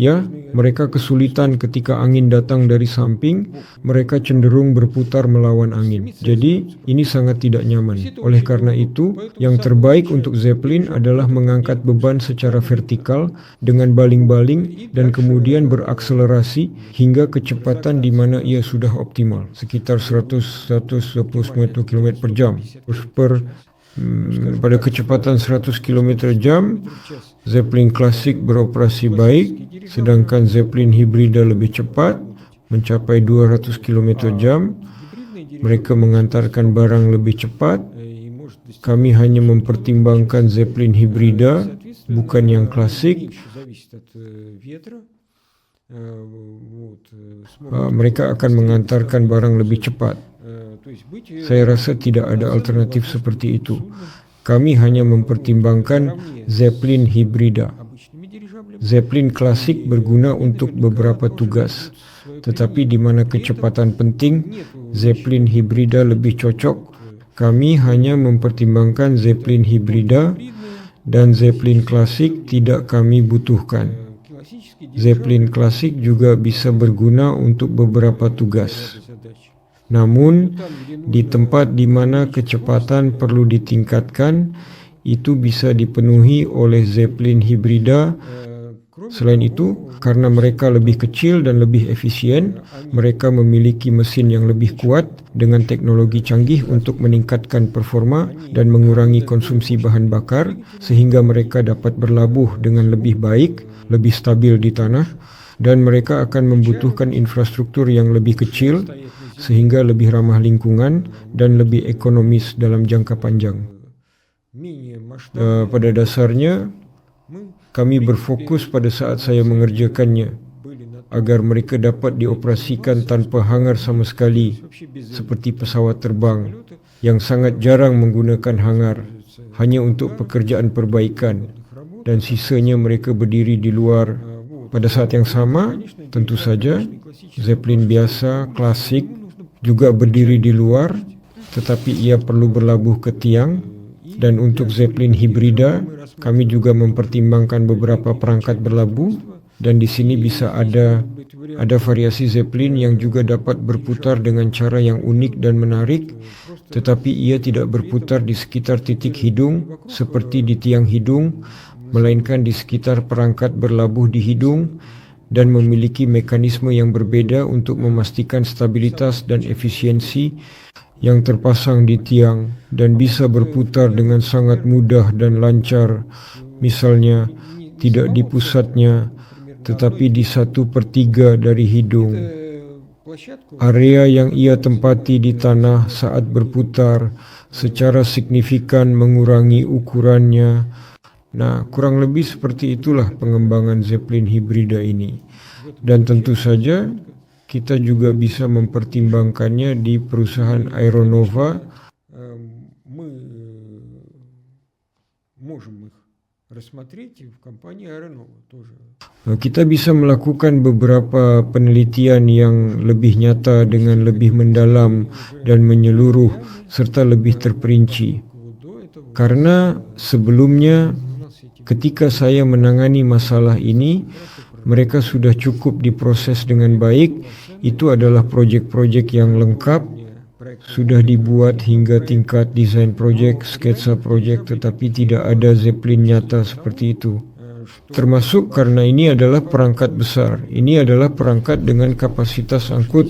[SPEAKER 1] mereka kesulitan ketika angin datang dari samping, mereka cenderung berputar melawan angin. Jadi, ini sangat tidak nyaman. Oleh karena itu, yang terbaik untuk Zeppelin adalah mengangkat beban secara vertikal dengan baling-baling, dan kemudian berakselerasi hingga kecepatan di mana ia sudah optimal, sekitar 100-120 km per jam. Pada kecepatan 100 km jam, Zeppelin klasik beroperasi baik, sedangkan Zeppelin hibrida lebih cepat, mencapai 200 km jam. Mereka mengantarkan barang lebih cepat. Kami hanya mempertimbangkan Zeppelin hibrida, bukan yang klasik. mereka akan mengantarkan barang lebih cepat. Saya rasa tidak ada alternatif seperti itu. Kami hanya mempertimbangkan Zeppelin hibrida. Zeppelin klasik berguna untuk beberapa tugas, tetapi di mana kecepatan penting, Zeppelin hibrida lebih cocok. Kami hanya mempertimbangkan Zeppelin hibrida dan Zeppelin klasik tidak kami butuhkan. Zeppelin klasik juga bisa berguna untuk beberapa tugas. Namun, di tempat di mana kecepatan perlu ditingkatkan, itu bisa dipenuhi oleh Zeppelin hibrida. Selain itu, karena mereka lebih kecil dan lebih efisien, mereka memiliki mesin yang lebih kuat dengan teknologi canggih untuk meningkatkan performa dan mengurangi konsumsi bahan bakar, sehingga mereka dapat berlabuh dengan lebih baik, lebih stabil di tanah, dan mereka akan membutuhkan infrastruktur yang lebih kecil, sehingga lebih ramah lingkungan dan lebih ekonomis dalam jangka panjang. Pada dasarnya, kami berfokus pada saat saya mengerjakannya, agar mereka dapat dioperasikan tanpa hangar sama sekali, seperti pesawat terbang yang sangat jarang menggunakan hangar, hanya untuk pekerjaan perbaikan, dan sisanya mereka berdiri di luar. Pada saat yang sama, tentu saja, Zeppelin biasa, klasik, juga berdiri di luar, tetapi ia perlu berlabuh ke tiang. Dan untuk Zeppelin hibrida, kami juga mempertimbangkan beberapa perangkat berlabuh, dan di sini bisa ada variasi Zeppelin yang juga dapat berputar dengan cara yang unik dan menarik, tetapi ia tidak berputar di sekitar titik hidung seperti di tiang hidung, melainkan di sekitar perangkat berlabuh di hidung, dan memiliki mekanisme yang berbeda untuk memastikan stabilitas dan efisiensi yang terpasang di tiang dan bisa berputar dengan sangat mudah dan lancar, misalnya tidak di pusatnya, tetapi di 1/3 dari hidung. Area yang ia tempati di tanah saat berputar secara signifikan mengurangi ukurannya. Nah, kurang lebih seperti itulah pengembangan Zeppelin hibrida ini. Dan tentu saja kita juga bisa mempertimbangkannya di perusahaan Aeronova. Kita bisa melakukan beberapa penelitian yang lebih nyata dengan lebih mendalam dan menyeluruh serta lebih terperinci. Karena sebelumnya ketika saya menangani masalah ini, mereka sudah cukup diproses dengan baik. Itu adalah proyek-proyek yang lengkap, sudah dibuat hingga tingkat desain proyek, sketsa proyek, tetapi tidak ada Zeppelin nyata seperti itu. Termasuk karena ini adalah perangkat besar. Ini adalah perangkat dengan kapasitas angkut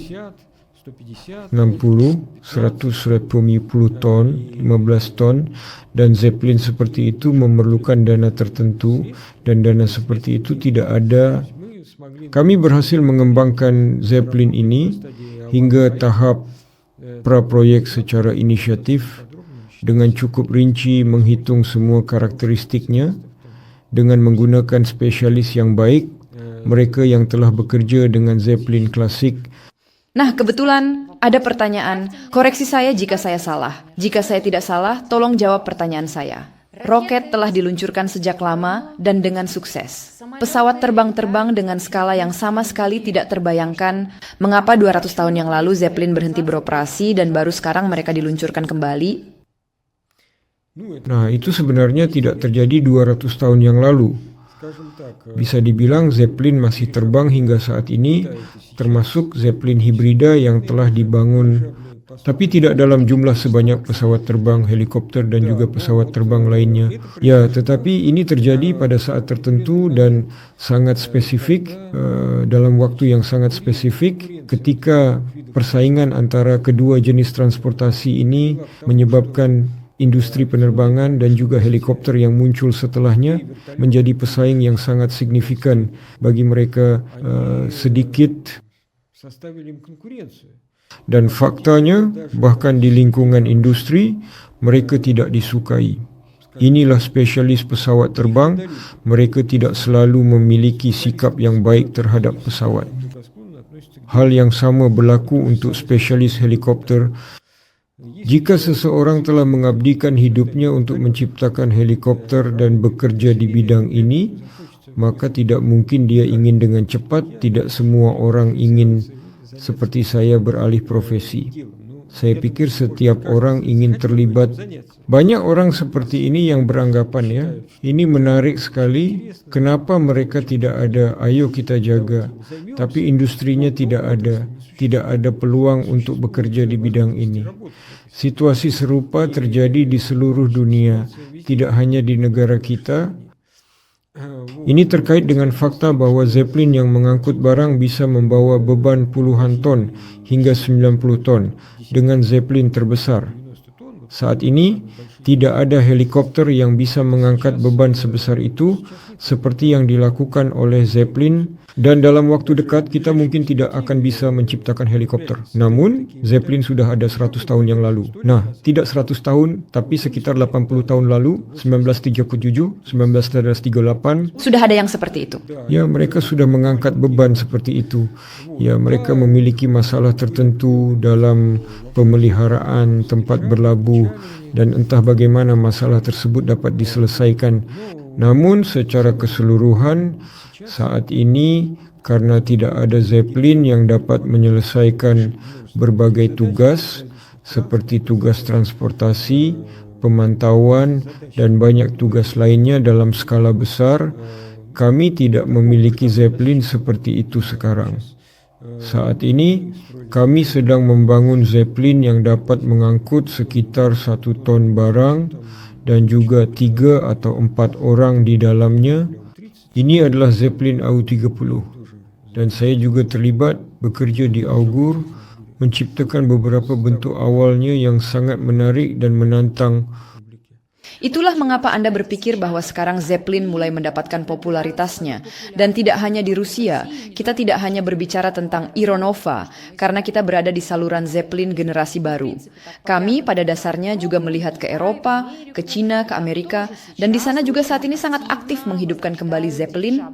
[SPEAKER 1] 60, 100, 150 ton, 15 ton, dan Zeppelin seperti itu memerlukan dana tertentu, dan dana seperti itu tidak ada. Kami berhasil mengembangkan Zeppelin ini hingga tahap praproyek secara inisiatif dengan cukup rinci menghitung semua karakteristiknya dengan menggunakan spesialis yang baik, mereka yang telah bekerja dengan Zeppelin klasik.
[SPEAKER 2] Nah, kebetulan ada pertanyaan. Koreksi saya jika saya salah. Jika saya tidak salah, tolong jawab pertanyaan saya. Roket telah diluncurkan sejak lama dan dengan sukses. Pesawat terbang-terbang dengan skala yang sama sekali tidak terbayangkan mengapa 200 tahun yang lalu Zeppelin berhenti beroperasi dan baru sekarang mereka diluncurkan kembali.
[SPEAKER 1] Nah, itu sebenarnya tidak terjadi 200 tahun yang lalu. Bisa dibilang Zeppelin masih terbang hingga saat ini, termasuk Zeppelin hibrida yang telah dibangun, tapi tidak dalam jumlah sebanyak pesawat terbang, helikopter, dan juga pesawat terbang lainnya. Ya, tetapi ini terjadi pada saat tertentu dan sangat spesifik, dalam waktu yang sangat spesifik, ketika persaingan antara kedua jenis transportasi ini menyebabkan industri penerbangan dan juga helikopter yang muncul setelahnya menjadi pesaing yang sangat signifikan bagi mereka sedikit. Dan faktanya, bahkan di lingkungan industri, mereka tidak disukai. Inilah spesialis pesawat terbang, mereka tidak selalu memiliki sikap yang baik terhadap pesawat. Hal yang sama berlaku untuk spesialis helikopter. Jika seseorang telah mengabdikan hidupnya untuk menciptakan helikopter dan bekerja di bidang ini, maka tidak mungkin dia ingin dengan cepat. Tidak semua orang ingin seperti saya beralih profesi. Saya pikir setiap orang ingin terlibat. Banyak orang seperti ini yang beranggapan ini menarik sekali. Kenapa mereka tidak ada? Ayo kita jaga. Tapi industrinya tidak ada. Tidak ada peluang untuk bekerja di bidang ini. Situasi serupa terjadi di seluruh dunia, tidak hanya di negara kita. Ini terkait dengan fakta bahwa Zeppelin yang mengangkut barang bisa membawa beban puluhan ton hingga 90 ton dengan Zeppelin terbesar. Saat ini, tidak ada helikopter yang bisa mengangkat beban sebesar itu seperti yang dilakukan oleh Zeppelin, dan dalam waktu dekat kita mungkin tidak akan bisa menciptakan helikopter. Namun, Zeppelin sudah ada 100 tahun yang lalu. Nah, tidak 100 tahun, tapi sekitar 80 tahun lalu, 1937, 1938.
[SPEAKER 2] Sudah ada yang seperti itu.
[SPEAKER 1] Ya, mereka sudah mengangkat beban seperti itu. Ya, mereka memiliki masalah tertentu dalam pemeliharaan tempat berlabuh dan entah bagaimana masalah tersebut dapat diselesaikan. Namun secara keseluruhan saat ini karena tidak ada Zeppelin yang dapat menyelesaikan berbagai tugas seperti tugas transportasi, pemantauan dan banyak tugas lainnya dalam skala besar, kami tidak memiliki Zeppelin seperti itu sekarang. Saat ini kami sedang membangun Zeppelin yang dapat mengangkut sekitar 1 ton barang dan juga 3 atau 4 orang di dalamnya. Ini adalah Zeppelin AU-30 dan saya juga terlibat bekerja di Augur menciptakan beberapa bentuk awalnya yang sangat menarik dan menantang.
[SPEAKER 2] Itulah mengapa Anda berpikir bahwa sekarang Zeppelin mulai mendapatkan popularitasnya. Dan tidak hanya di Rusia, kita tidak hanya berbicara tentang Ironova, karena kita berada di saluran Zeppelin generasi baru. Kami pada dasarnya juga melihat ke Eropa, ke Cina, ke Amerika, dan di sana juga saat ini sangat aktif menghidupkan kembali Zeppelin.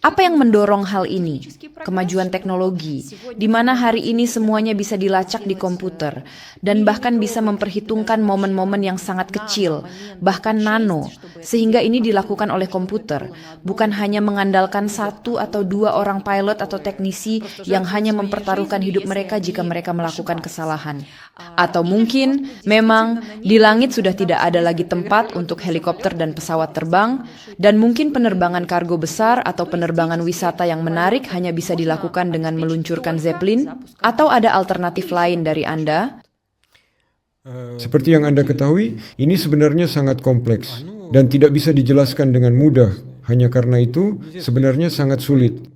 [SPEAKER 2] Apa yang mendorong hal ini? Kemajuan teknologi, di mana hari ini semuanya bisa dilacak di komputer, dan bahkan bisa memperhitungkan momen-momen yang sangat kecil, bahkan nano, sehingga ini dilakukan oleh komputer, bukan hanya mengandalkan 1 atau 2 orang pilot atau teknisi yang hanya mempertaruhkan hidup mereka jika mereka melakukan kesalahan. Atau mungkin memang di langit sudah tidak ada lagi tempat untuk helikopter dan pesawat terbang, dan mungkin penerbangan kargo besar atau penerbangan wisata yang menarik hanya bisa dilakukan dengan meluncurkan Zeppelin, atau ada alternatif lain dari Anda?
[SPEAKER 1] Seperti yang Anda ketahui, ini sebenarnya sangat kompleks dan tidak bisa dijelaskan dengan mudah. Hanya karena itu, sebenarnya sangat sulit.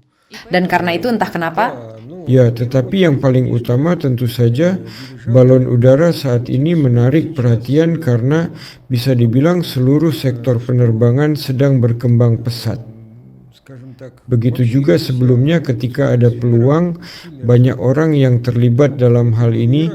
[SPEAKER 2] Dan karena itu entah kenapa,
[SPEAKER 1] Ya, tetapi yang paling utama tentu saja balon udara saat ini menarik perhatian karena bisa dibilang seluruh sektor penerbangan sedang berkembang pesat. Begitu juga sebelumnya ketika ada peluang, banyak orang yang terlibat dalam hal ini.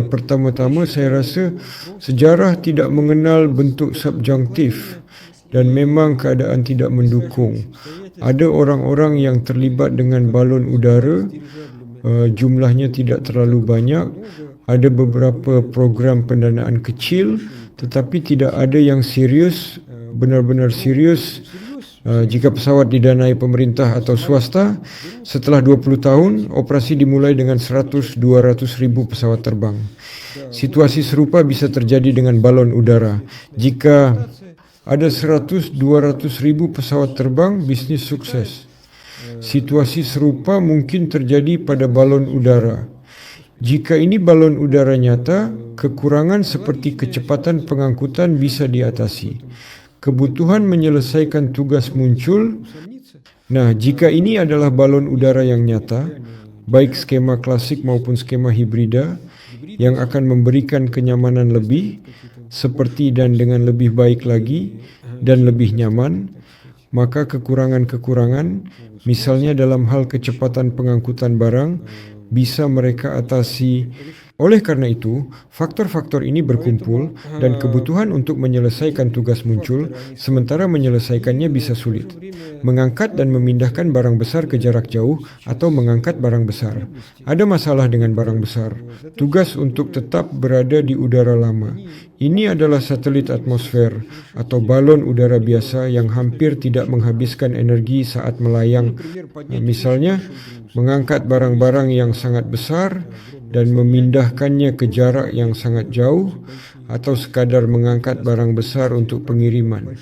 [SPEAKER 1] Pertama-tama saya rasa sejarah tidak mengenal bentuk subjunktif. Dan memang keadaan tidak mendukung. Ada orang-orang yang terlibat dengan balon udara, jumlahnya tidak terlalu banyak. Ada beberapa program pendanaan kecil, tetapi tidak ada yang serius, benar-benar serius. Jika pesawat didanai pemerintah atau swasta, setelah 20 tahun, operasi dimulai dengan 100-200 ribu pesawat terbang. Situasi serupa bisa terjadi dengan balon udara. Jika ada 100-200 ribu pesawat terbang, bisnis sukses. Situasi serupa mungkin terjadi pada balon udara. Jika ini balon udara nyata, kekurangan seperti kecepatan pengangkutan bisa diatasi. Kebutuhan menyelesaikan tugas muncul. Nah, jika ini adalah balon udara yang nyata, baik skema klasik maupun skema hibrida, yang akan memberikan kenyamanan lebih, seperti dan dengan lebih baik lagi dan lebih nyaman, maka kekurangan-kekurangan, misalnya dalam hal kecepatan pengangkutan barang, bisa mereka atasi. Oleh karena itu, faktor-faktor ini berkumpul dan kebutuhan untuk menyelesaikan tugas muncul, sementara menyelesaikannya bisa sulit. Mengangkat dan memindahkan barang besar ke jarak jauh atau mengangkat barang besar. Ada masalah dengan barang besar. Tugas untuk tetap berada di udara lama. Ini adalah satelit atmosfer atau balon udara biasa yang hampir tidak menghabiskan energi saat melayang. Misalnya, mengangkat barang-barang yang sangat besar dan memindahkannya ke jarak yang sangat jauh, atau sekadar mengangkat barang besar untuk pengiriman.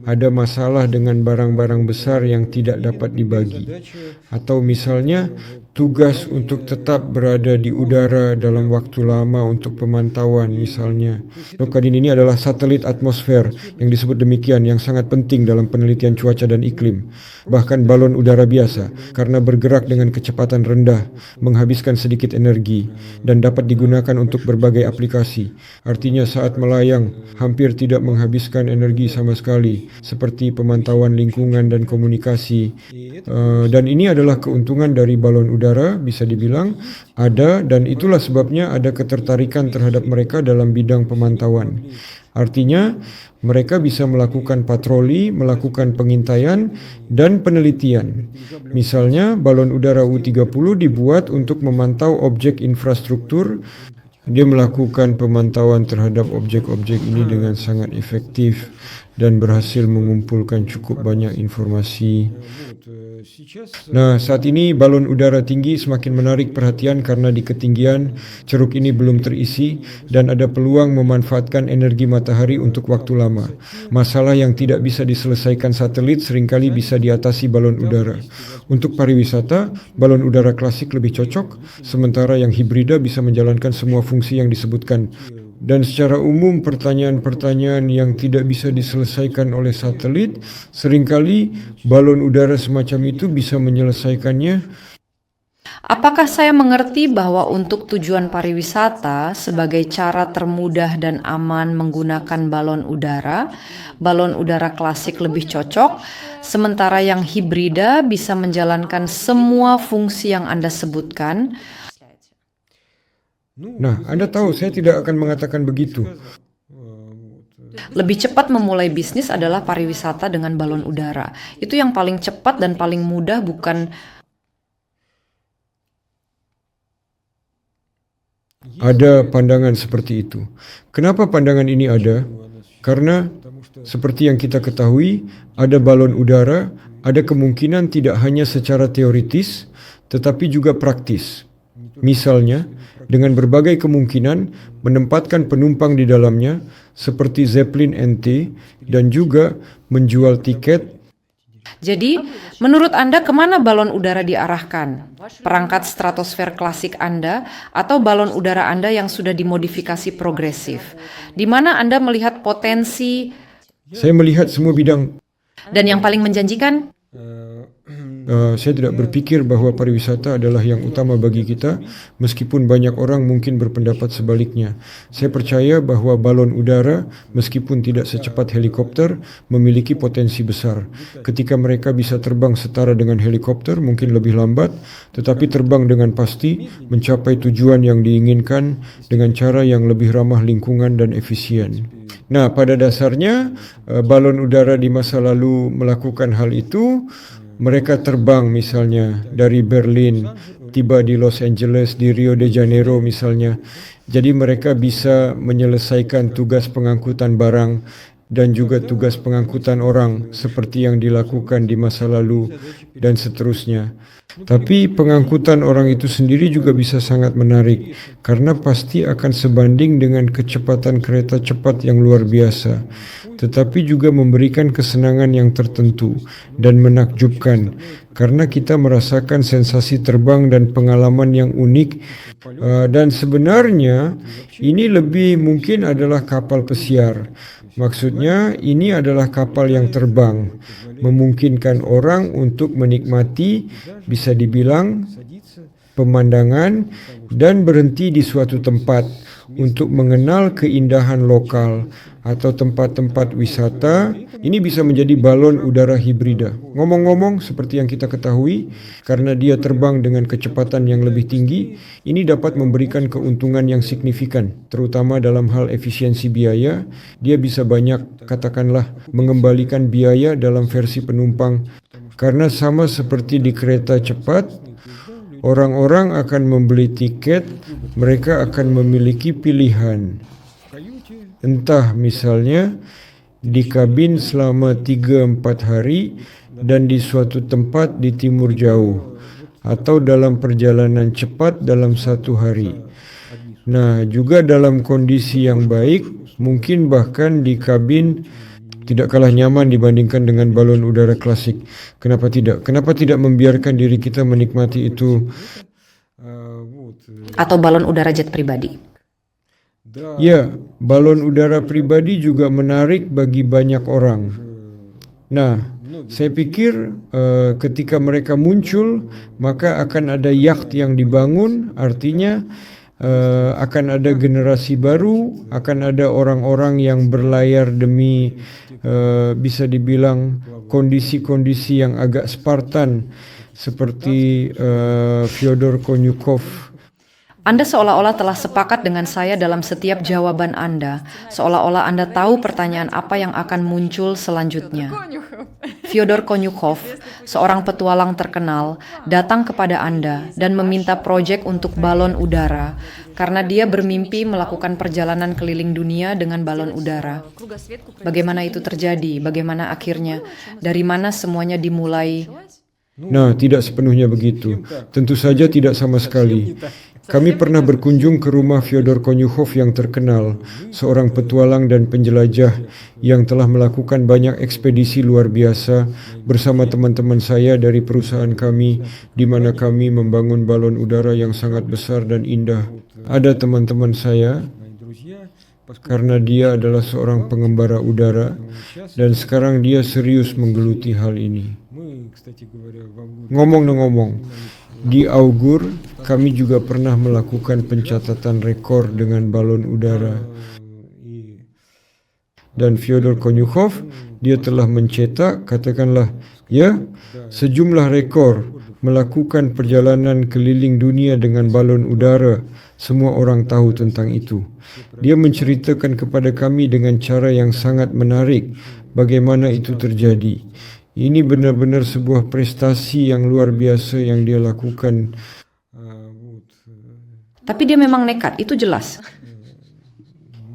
[SPEAKER 1] Ada masalah dengan barang-barang besar yang tidak dapat dibagi. Atau misalnya, tugas untuk tetap berada di udara dalam waktu lama untuk pemantauan misalnya. Lokadin ini adalah satelit atmosfer yang disebut demikian yang sangat penting dalam penelitian cuaca dan iklim. Bahkan balon udara biasa karena bergerak dengan kecepatan rendah, menghabiskan sedikit energi dan dapat digunakan untuk berbagai aplikasi. Artinya saat melayang hampir tidak menghabiskan energi sama sekali, seperti pemantauan lingkungan dan komunikasi. Dan ini adalah keuntungan dari balon udara, bisa dibilang ada, dan itulah sebabnya ada ketertarikan terhadap mereka dalam bidang pemantauan. Artinya, mereka bisa melakukan patroli, melakukan pengintaian, dan penelitian. Misalnya, balon udara U-30 dibuat untuk memantau objek infrastruktur. Dia melakukan pemantauan terhadap objek-objek ini dengan sangat efektif dan berhasil mengumpulkan cukup banyak informasi. Nah, saat ini balon udara tinggi semakin menarik perhatian karena di ketinggian ceruk ini belum terisi dan ada peluang memanfaatkan energi matahari untuk waktu lama. Masalah yang tidak bisa diselesaikan satelit seringkali bisa diatasi balon udara. Untuk pariwisata, balon udara klasik lebih cocok, sementara yang hibrida bisa menjalankan semua fungsi yang disebutkan. Dan secara umum pertanyaan-pertanyaan yang tidak bisa diselesaikan oleh satelit, seringkali balon udara semacam itu bisa menyelesaikannya.
[SPEAKER 2] Apakah saya mengerti bahwa untuk tujuan pariwisata, sebagai cara termudah dan aman menggunakan balon udara klasik lebih cocok, sementara yang hibrida bisa menjalankan semua fungsi yang Anda sebutkan?
[SPEAKER 1] Nah, Anda tahu saya tidak akan mengatakan begitu.
[SPEAKER 2] Lebih cepat memulai bisnis adalah pariwisata dengan balon udara. Itu yang paling cepat dan paling mudah, bukan?
[SPEAKER 1] Ada pandangan seperti itu. Kenapa pandangan ini ada? Karena seperti yang kita ketahui, ada balon udara, ada kemungkinan tidak hanya secara teoritis, tetapi juga praktis. Misalnya, dengan berbagai kemungkinan menempatkan penumpang di dalamnya seperti Zeppelin NT dan juga menjual tiket.
[SPEAKER 2] Jadi, menurut Anda kemana balon udara diarahkan? Perangkat stratosfer klasik Anda atau balon udara Anda yang sudah dimodifikasi progresif? Di mana Anda melihat potensi?
[SPEAKER 1] Saya melihat semua bidang.
[SPEAKER 2] Dan yang paling menjanjikan?
[SPEAKER 1] Saya tidak berpikir bahwa pariwisata adalah yang utama bagi kita, meskipun banyak orang mungkin berpendapat sebaliknya. Saya percaya bahwa balon udara, meskipun tidak secepat helikopter, memiliki potensi besar. Ketika mereka bisa terbang setara dengan helikopter, mungkin lebih lambat, tetapi terbang dengan pasti, mencapai tujuan yang diinginkan dengan cara yang lebih ramah lingkungan dan efisien. Nah, pada dasarnya, balon udara di masa lalu melakukan hal itu. Mereka terbang misalnya dari Berlin, tiba di Los Angeles, di Rio de Janeiro misalnya. Jadi mereka bisa menyelesaikan tugas pengangkutan barang dan juga tugas pengangkutan orang seperti yang dilakukan di masa lalu dan seterusnya. Tapi pengangkutan orang itu sendiri juga bisa sangat menarik karena pasti akan sebanding dengan kecepatan kereta cepat yang luar biasa, tetapi juga memberikan kesenangan yang tertentu dan menakjubkan karena kita merasakan sensasi terbang dan pengalaman yang unik. Dan sebenarnya ini lebih mungkin adalah kapal pesiar. Maksudnya ini adalah kapal yang terbang, memungkinkan orang untuk menikmati, bisa dibilang, pemandangan, dan berhenti di suatu tempat untuk mengenal keindahan lokal atau tempat-tempat wisata. Ini bisa menjadi balon udara hibrida. Ngomong-ngomong, seperti yang kita ketahui, karena dia terbang dengan kecepatan yang lebih tinggi, ini dapat memberikan keuntungan yang signifikan, terutama dalam hal efisiensi biaya. Dia bisa banyak, katakanlah, mengembalikan biaya dalam versi penumpang. Karena sama seperti di kereta cepat, orang-orang akan membeli tiket, mereka akan memiliki pilihan. Entah misalnya di kabin selama 3-4 hari dan di suatu tempat di timur jauh, atau dalam perjalanan cepat dalam 1 hari. Nah, juga dalam kondisi yang baik, mungkin bahkan di kabin tidak kalah nyaman dibandingkan dengan balon udara klasik. Kenapa tidak? Kenapa tidak membiarkan diri kita menikmati itu?
[SPEAKER 3] Atau balon udara jet pribadi.
[SPEAKER 1] Ya, balon udara pribadi juga menarik bagi banyak orang. Nah, saya pikir ketika mereka muncul, maka akan ada yacht yang dibangun, artinya akan ada generasi baru, akan ada orang-orang yang berlayar demi bisa dibilang kondisi-kondisi yang agak Spartan, seperti Fyodor Konyukov.
[SPEAKER 3] Anda seolah-olah telah sepakat dengan saya dalam setiap jawaban Anda, seolah-olah Anda tahu pertanyaan apa yang akan muncul selanjutnya. Fyodor Konyukov, seorang petualang terkenal, datang kepada Anda dan meminta proyek untuk balon udara karena dia bermimpi melakukan perjalanan keliling dunia dengan balon udara. Bagaimana itu terjadi? Bagaimana akhirnya? Dari mana semuanya dimulai?
[SPEAKER 1] Nah, tidak sepenuhnya begitu. Tentu saja tidak sama sekali. Kami pernah berkunjung ke rumah Fyodor Konyukov yang terkenal, seorang petualang dan penjelajah yang telah melakukan banyak ekspedisi luar biasa bersama teman-teman saya dari perusahaan kami, di mana kami membangun balon udara yang sangat besar dan indah. Ada teman-teman saya, karena dia adalah seorang pengembara udara, dan sekarang dia serius menggeluti hal ini. Ngomong-ngomong, di Augur, kami juga pernah melakukan pencatatan rekor dengan balon udara. Dan Fyodor Konyukov, dia telah mencetak, katakanlah, sejumlah rekor melakukan perjalanan keliling dunia dengan balon udara. Semua orang tahu tentang itu. Dia menceritakan kepada kami dengan cara yang sangat menarik bagaimana itu terjadi. Ini benar-benar sebuah prestasi yang luar biasa yang dia lakukan.
[SPEAKER 3] Tapi dia memang nekat, itu jelas.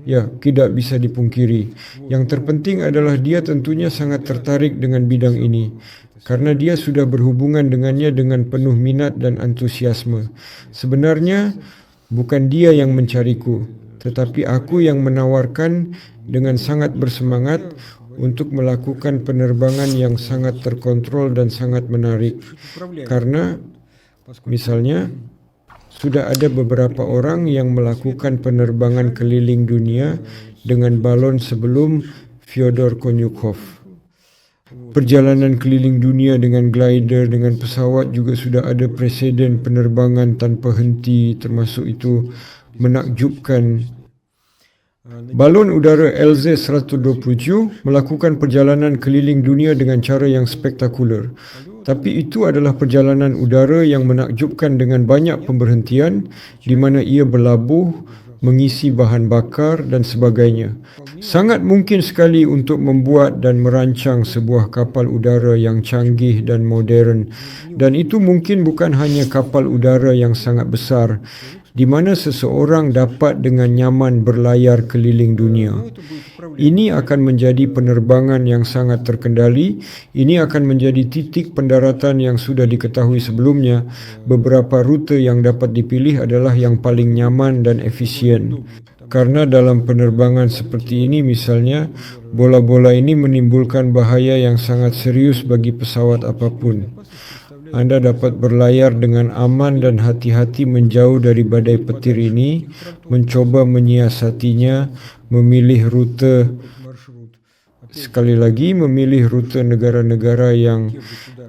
[SPEAKER 1] Ya, tidak bisa dipungkiri. Yang terpenting adalah dia tentunya sangat tertarik dengan bidang ini, karena dia sudah berhubungan dengannya dengan penuh minat dan antusiasme. Sebenarnya, bukan dia yang mencariku, tetapi aku yang menawarkan dengan sangat bersemangat untuk melakukan penerbangan yang sangat terkontrol dan sangat menarik. Karena, misalnya, sudah ada beberapa orang yang melakukan penerbangan keliling dunia dengan balon sebelum Fyodor Konyukov. Perjalanan keliling dunia dengan glider, dengan pesawat juga sudah ada preseden penerbangan tanpa henti, termasuk itu menakjubkan. Balon udara LZ-127 melakukan perjalanan keliling dunia dengan cara yang spektakuler. Tapi itu adalah perjalanan udara yang menakjubkan dengan banyak pemberhentian di mana ia berlabuh, mengisi bahan bakar dan sebagainya. Sangat mungkin sekali untuk membuat dan merancang sebuah kapal udara yang canggih dan modern. Dan itu mungkin bukan hanya kapal udara yang sangat besar, di mana seseorang dapat dengan nyaman berlayar keliling dunia. Ini akan menjadi penerbangan yang sangat terkendali. Ini akan menjadi titik pendaratan yang sudah diketahui sebelumnya. Beberapa rute yang dapat dipilih adalah yang paling nyaman dan efisien. Karena dalam penerbangan seperti ini misalnya, bola-bola ini menimbulkan bahaya yang sangat serius bagi pesawat apapun. Anda dapat berlayar dengan aman dan hati-hati menjauh dari badai petir ini, mencoba menyiasatinya, memilih rute sekali lagi memilih rute negara-negara yang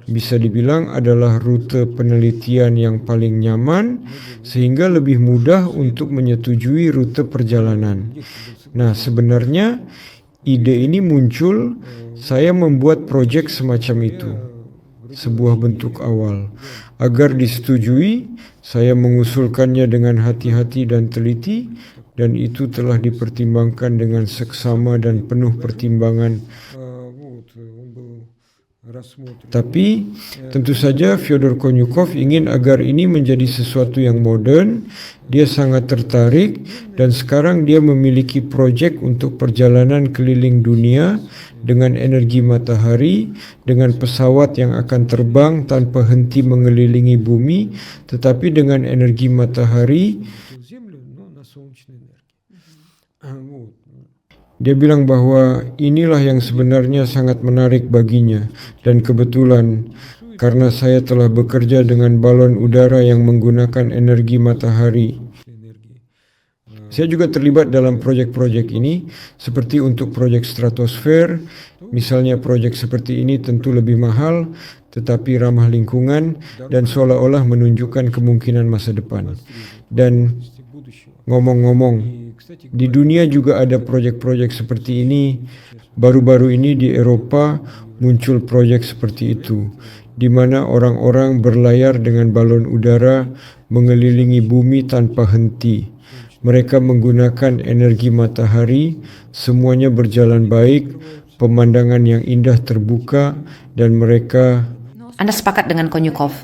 [SPEAKER 1] bisa dibilang adalah rute penelitian yang paling nyaman sehingga lebih mudah untuk menyetujui rute perjalanan. Nah, sebenarnya ide ini muncul saya membuat proyek semacam itu. Sebuah bentuk awal. Agar disetujui, saya mengusulkannya dengan hati-hati dan teliti, dan itu telah dipertimbangkan dengan seksama dan penuh pertimbangan. Tapi tentu saja Fyodor Konyukov ingin agar ini menjadi sesuatu yang modern. Dia sangat tertarik dan sekarang dia memiliki proyek untuk perjalanan keliling dunia dengan energi matahari, dengan pesawat yang akan terbang tanpa henti mengelilingi bumi, tetapi dengan energi matahari. Dia bilang bahwa inilah yang sebenarnya sangat menarik baginya, dan kebetulan karena saya telah bekerja dengan balon udara yang menggunakan energi matahari. Saya juga terlibat dalam proyek-proyek ini, seperti untuk proyek stratosfer. Misalnya proyek seperti ini tentu lebih mahal, tetapi ramah lingkungan dan seolah-olah menunjukkan kemungkinan masa depan. Dan ngomong-ngomong, di dunia juga ada proyek-proyek seperti ini. Baru-baru ini di Eropa muncul proyek seperti itu, di mana orang-orang berlayar dengan balon udara mengelilingi bumi tanpa henti. Mereka menggunakan energi matahari, semuanya berjalan baik, pemandangan yang indah terbuka, dan mereka...
[SPEAKER 3] Anda sepakat dengan Konyukov?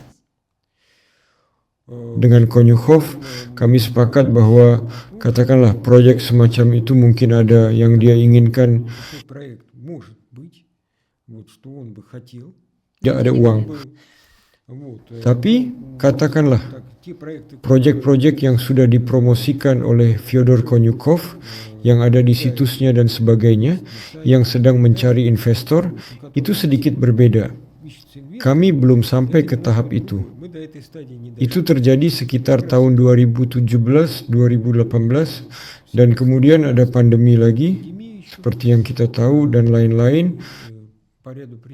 [SPEAKER 1] Dengan Konyukov, kami sepakat bahwa katakanlah proyek semacam itu mungkin ada yang dia inginkan. Tidak ada uang. Tapi katakanlah proyek-proyek yang sudah dipromosikan oleh Fyodor Konyukov yang ada di situsnya dan sebagainya, yang sedang mencari investor, itu sedikit berbeda. Kami belum sampai ke tahap itu. Itu terjadi sekitar tahun 2017-2018 dan kemudian ada pandemi lagi seperti yang kita tahu dan lain-lain.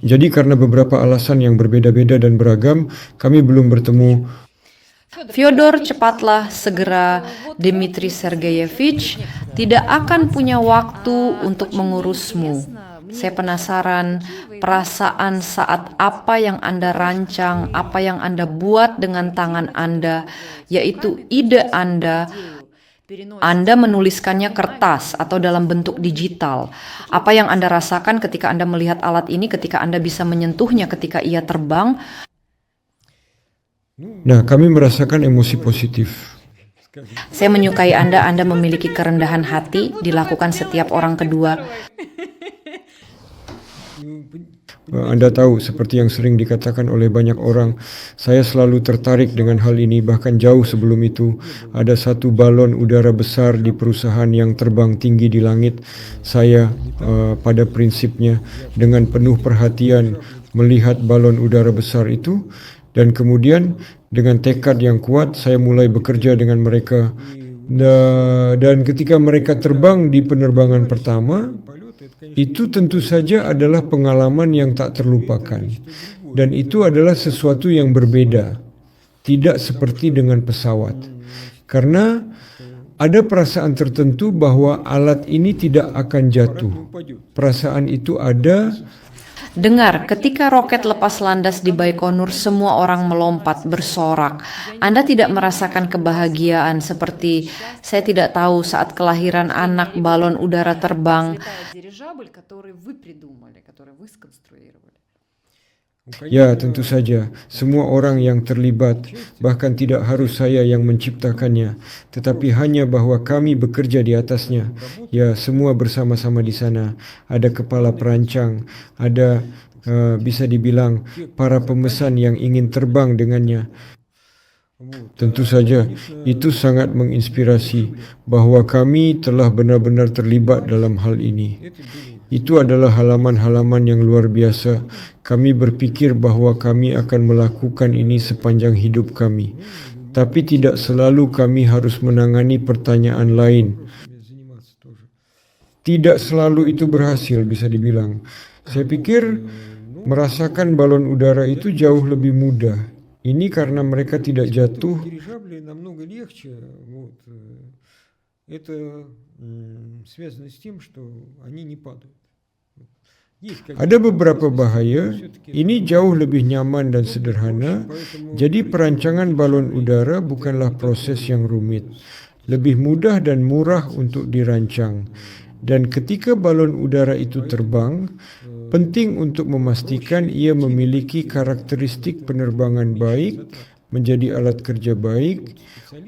[SPEAKER 1] Jadi karena beberapa alasan yang berbeda-beda dan beragam, kami belum bertemu.
[SPEAKER 3] Fyodor, cepatlah, segera. Dmitri Sergeyevich tidak akan punya waktu untuk mengurusmu. Saya penasaran perasaan saat apa yang Anda rancang, apa yang Anda buat dengan tangan Anda, yaitu ide Anda menuliskannya kertas atau dalam bentuk digital. Apa yang Anda rasakan ketika Anda melihat alat ini, ketika Anda bisa menyentuhnya ketika ia terbang?
[SPEAKER 1] Nah, kami merasakan emosi positif.
[SPEAKER 3] Saya menyukai Anda memiliki kerendahan hati, dilakukan setiap orang kedua.
[SPEAKER 1] Anda tahu, seperti yang sering dikatakan oleh banyak orang, saya selalu tertarik dengan hal ini, bahkan jauh sebelum itu. Ada satu balon udara besar di perusahaan yang terbang tinggi di langit. Saya pada prinsipnya dengan penuh perhatian melihat balon udara besar itu, dan kemudian dengan tekad yang kuat saya mulai bekerja dengan mereka. Dan ketika mereka terbang di penerbangan pertama, itu tentu saja adalah pengalaman yang tak terlupakan. Dan itu adalah sesuatu yang berbeda. Tidak seperti dengan pesawat. Karena ada perasaan tertentu bahwa alat ini tidak akan jatuh. Perasaan itu ada.
[SPEAKER 3] Dengar, ketika roket lepas landas di Baikonur, semua orang melompat, bersorak. Anda tidak merasakan kebahagiaan seperti, saya tidak tahu, saat kelahiran anak balon udara terbang.
[SPEAKER 1] Ya, tentu saja. Semua orang yang terlibat, bahkan tidak harus saya yang menciptakannya, tetapi hanya bahwa kami bekerja di atasnya. Ya, semua bersama-sama di sana. Ada kepala perancang, ada bisa dibilang para pemesan yang ingin terbang dengannya. Tentu saja, itu sangat menginspirasi bahwa kami telah benar-benar terlibat dalam hal ini. Itu adalah halaman-halaman yang luar biasa. Kami berpikir bahwa kami akan melakukan ini sepanjang hidup kami. Tapi tidak selalu kami harus menangani pertanyaan lain. Tidak selalu itu berhasil, bisa dibilang. Saya pikir merasakan balon udara itu jauh lebih mudah. Ini karena mereka tidak jatuh. Ada beberapa bahaya, ini jauh lebih nyaman dan sederhana, jadi perancangan balon udara bukanlah proses yang rumit, lebih mudah dan murah untuk dirancang. Dan ketika balon udara itu terbang, penting untuk memastikan ia memiliki karakteristik penerbangan baik, menjadi alat kerja baik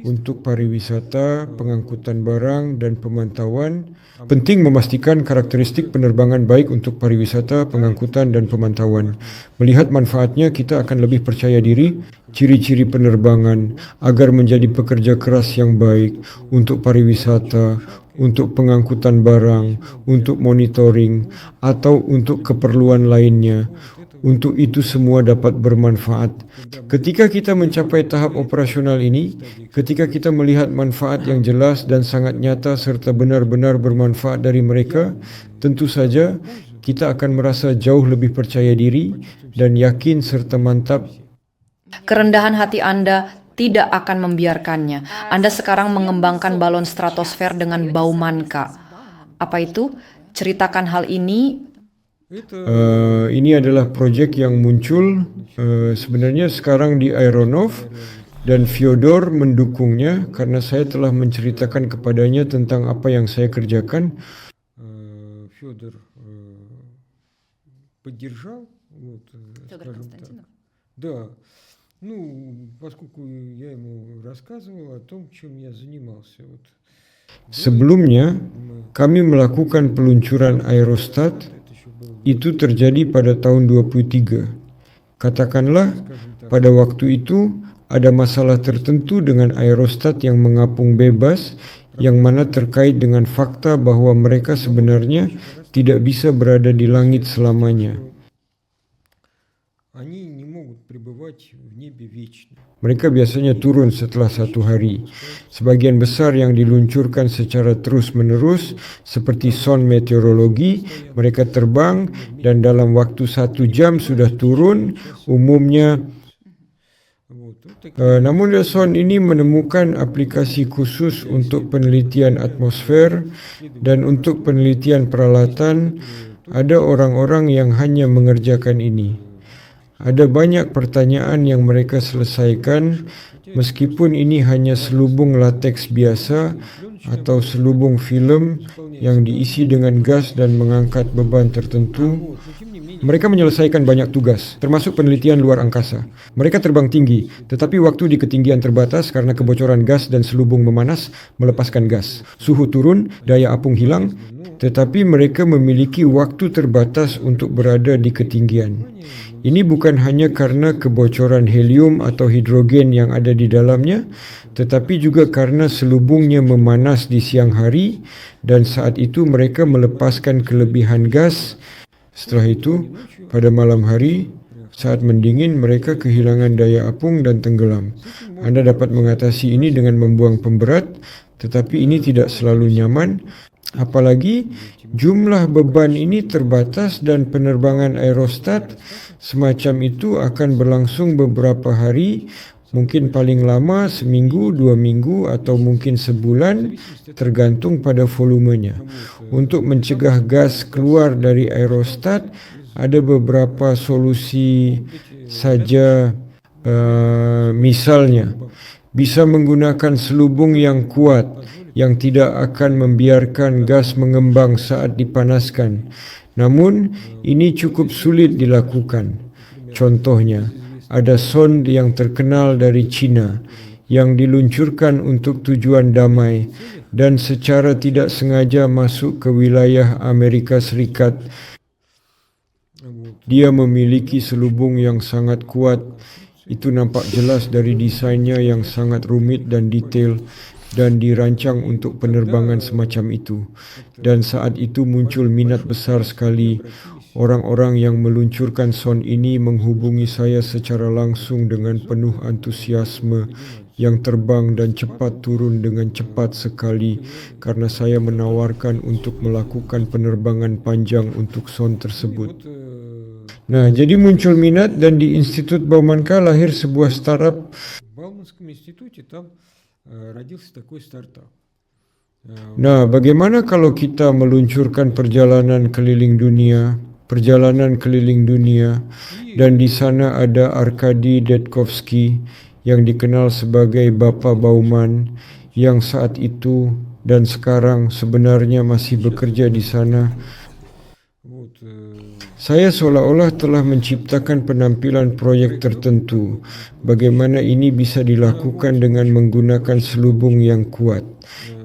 [SPEAKER 1] untuk pariwisata, pengangkutan barang, dan pemantauan. Penting memastikan karakteristik penerbangan baik untuk pariwisata, pengangkutan, dan pemantauan. Melihat manfaatnya, kita akan lebih percaya diri. Ciri-ciri penerbangan agar menjadi pekerja keras yang baik untuk pariwisata, untuk pengangkutan barang, untuk monitoring, atau untuk keperluan lainnya. Untuk itu semua dapat bermanfaat. Ketika kita mencapai tahap operasional ini, ketika kita melihat manfaat yang jelas dan sangat nyata serta benar-benar bermanfaat dari mereka, tentu saja kita akan merasa jauh lebih percaya diri dan yakin serta mantap.
[SPEAKER 3] Kerendahan hati Anda tidak akan membiarkannya. Anda sekarang mengembangkan balon stratosfer dengan Baumanka. Apa itu? Ceritakan hal ini.
[SPEAKER 1] Ini adalah proyek yang muncul sebenarnya sekarang di Aeronov, dan Fyodor mendukungnya karena saya telah menceritakan kepadanya tentang apa yang saya kerjakan. Fyodor поддержал, скажем так. Да. Поскольку я ему рассказывал о том, чем я занимался. Sebelumnya, kami melakukan peluncuran aerostat. Itu terjadi pada tahun 23. Katakanlah, pada waktu itu ada masalah tertentu dengan aerostat yang mengapung bebas, yang mana terkait dengan fakta bahwa mereka sebenarnya tidak bisa berada di langit selamanya. Mereka biasanya turun setelah 1 hari. Sebagian besar yang diluncurkan secara terus-menerus, seperti son meteorologi, mereka terbang dan dalam waktu 1 jam sudah turun, umumnya. Namun son ini menemukan aplikasi khusus untuk penelitian atmosfer dan untuk penelitian peralatan. Ada orang-orang yang hanya mengerjakan ini. Ada banyak pertanyaan yang mereka selesaikan, meskipun ini hanya selubung lateks biasa atau selubung film yang diisi dengan gas dan mengangkat beban tertentu. Mereka menyelesaikan banyak tugas, termasuk penelitian luar angkasa. Mereka terbang tinggi, tetapi waktu di ketinggian terbatas karena kebocoran gas dan selubung memanas, melepaskan gas. Suhu turun, daya apung hilang, tetapi mereka memiliki waktu terbatas untuk berada di ketinggian. Ini bukan hanya karena kebocoran helium atau hidrogen yang ada di dalamnya, tetapi juga karena selubungnya memanas di siang hari dan saat itu mereka melepaskan kelebihan gas. Setelah itu, pada malam hari, saat mendingin mereka kehilangan daya apung dan tenggelam. Anda dapat mengatasi ini dengan membuang pemberat, tetapi ini tidak selalu nyaman. Apalagi jumlah beban ini terbatas dan penerbangan aerostat semacam itu akan berlangsung beberapa hari, mungkin paling lama seminggu, 2 minggu, atau mungkin sebulan, tergantung pada volumenya. Untuk mencegah gas keluar dari aerostat, ada beberapa solusi saja. Misalnya, bisa menggunakan selubung yang kuat, yang tidak akan membiarkan gas mengembang saat dipanaskan. Namun, ini cukup sulit dilakukan. Contohnya, ada sonde yang terkenal dari China yang diluncurkan untuk tujuan damai dan secara tidak sengaja masuk ke wilayah Amerika Serikat. Dia memiliki selubung yang sangat kuat. Itu nampak jelas dari desainnya yang sangat rumit dan detail, dan dirancang untuk penerbangan semacam itu. Dan saat itu muncul minat besar sekali. Orang-orang yang meluncurkan son ini menghubungi saya secara langsung dengan penuh antusiasme yang terbang dan cepat turun dengan cepat sekali karena saya menawarkan untuk melakukan penerbangan panjang untuk son tersebut. Nah, jadi muncul minat dan di Institut Baumanka lahir sebuah startup. Nah, bagaimana kalau kita meluncurkan perjalanan keliling dunia, dan di sana ada Arkady Detkovsky yang dikenal sebagai Bapak Bauman yang saat itu dan sekarang sebenarnya masih bekerja di sana. Saya seolah-olah telah menciptakan penampilan proyek tertentu. Bagaimana ini bisa dilakukan dengan menggunakan selubung yang kuat.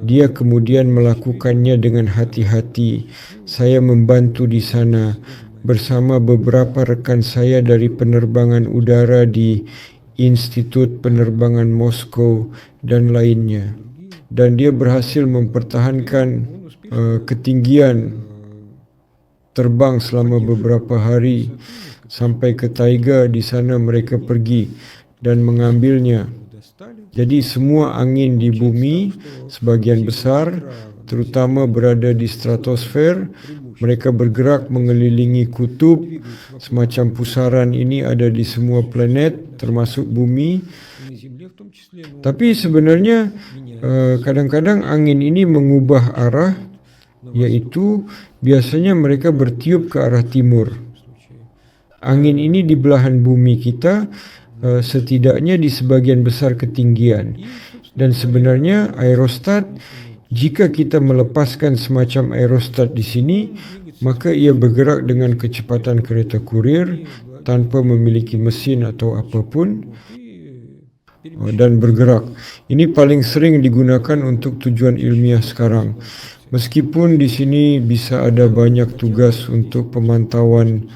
[SPEAKER 1] Dia kemudian melakukannya dengan hati-hati. Saya membantu di sana bersama beberapa rekan saya dari penerbangan udara di Institut Penerbangan Moskow dan lainnya. Dan dia berhasil mempertahankan ketinggian terbang selama beberapa hari sampai ke taiga. Di sana mereka pergi dan mengambilnya. Jadi semua angin di bumi sebagian besar terutama berada di stratosfer. Mereka bergerak mengelilingi kutub. Semacam pusaran ini ada di semua planet termasuk bumi. Tapi sebenarnya kadang-kadang angin ini mengubah arah, yaitu biasanya mereka bertiup ke arah timur. Angin ini di belahan bumi kita, setidaknya di sebagian besar ketinggian. Dan sebenarnya aerostat, jika kita melepaskan semacam aerostat di sini, maka ia bergerak dengan kecepatan kereta kurir tanpa memiliki mesin atau apapun dan bergerak. Ini paling sering digunakan untuk tujuan ilmiah sekarang. Meskipun di sini bisa ada banyak tugas untuk pemantauan,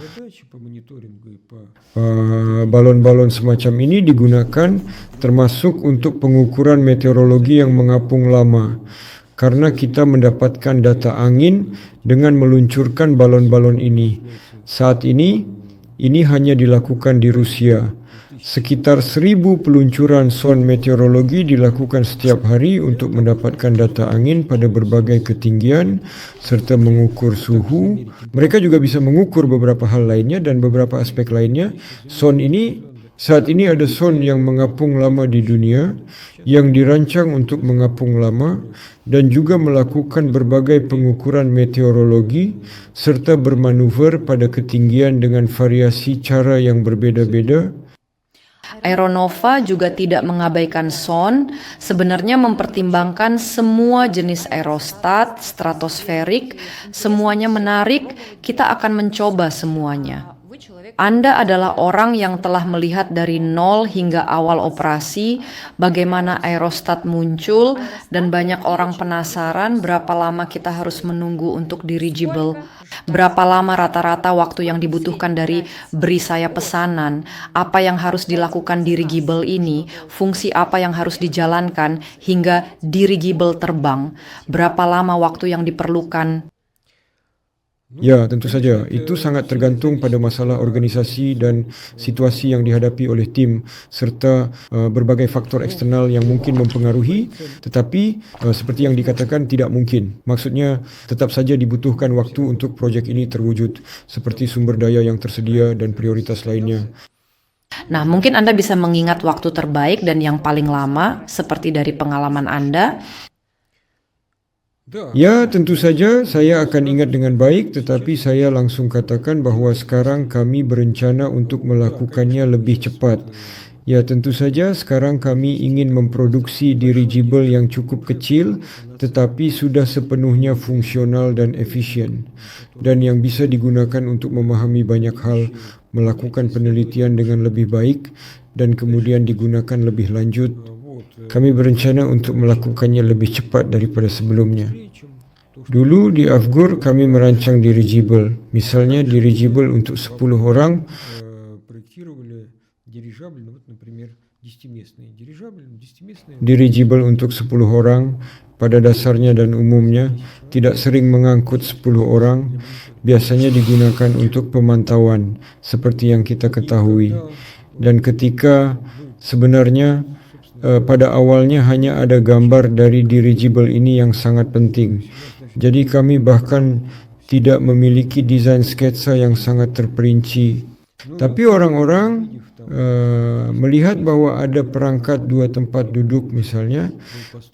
[SPEAKER 1] balon-balon semacam ini digunakan termasuk untuk pengukuran meteorologi yang mengapung lama. Karena kita mendapatkan data angin dengan meluncurkan balon-balon ini. Saat ini hanya dilakukan di Rusia. Sekitar 1.000 peluncuran son meteorologi dilakukan setiap hari untuk mendapatkan data angin pada berbagai ketinggian serta mengukur suhu. Mereka juga bisa mengukur beberapa hal lainnya dan beberapa aspek lainnya. Saat ini ada son yang mengapung lama di dunia, yang dirancang untuk mengapung lama dan juga melakukan berbagai pengukuran meteorologi serta bermanuver pada ketinggian dengan variasi cara yang berbeda-beda.
[SPEAKER 3] Aeronova juga tidak mengabaikan son, sebenarnya mempertimbangkan semua jenis aerostat, stratosferik, semuanya menarik, kita akan mencoba semuanya. Anda adalah orang yang telah melihat dari nol hingga awal operasi, bagaimana aerostat muncul, dan banyak orang penasaran berapa lama kita harus menunggu untuk dirigible. Berapa lama rata-rata waktu yang dibutuhkan dari beri saya pesanan, apa yang harus dilakukan dirigible ini, fungsi apa yang harus dijalankan hingga dirigible terbang, berapa lama waktu yang diperlukan.
[SPEAKER 1] Ya, tentu saja. Itu sangat tergantung pada masalah organisasi dan situasi yang dihadapi oleh tim serta berbagai faktor eksternal yang mungkin mempengaruhi, tetapi seperti yang dikatakan tidak mungkin. Maksudnya tetap saja dibutuhkan waktu untuk projek ini terwujud seperti sumber daya yang tersedia dan prioritas lainnya.
[SPEAKER 3] Nah, mungkin Anda bisa mengingat waktu terbaik dan yang paling lama seperti dari pengalaman Anda.
[SPEAKER 1] Ya, tentu saja saya akan ingat dengan baik, tetapi saya langsung katakan bahwa sekarang kami berencana untuk melakukannya lebih cepat. Ya, tentu saja sekarang kami ingin memproduksi dirigible yang cukup kecil, tetapi sudah sepenuhnya fungsional dan efisien, dan yang bisa digunakan untuk memahami banyak hal, melakukan penelitian dengan lebih baik, dan kemudian digunakan lebih lanjut. Kami berencana untuk melakukannya lebih cepat daripada sebelumnya. Dulu di Afgur kami merancang dirigible, misalnya dirigible untuk 10 orang. Dirigible untuk 10 orang pada dasarnya dan umumnya tidak sering mengangkut 10 orang, biasanya digunakan untuk pemantauan seperti yang kita ketahui. Dan ketika sebenarnya pada awalnya hanya ada gambar dari dirigible ini yang sangat penting. Jadi kami bahkan tidak memiliki desain sketsa yang sangat terperinci. Tapi orang-orang melihat bahwa ada perangkat 2 tempat duduk misalnya,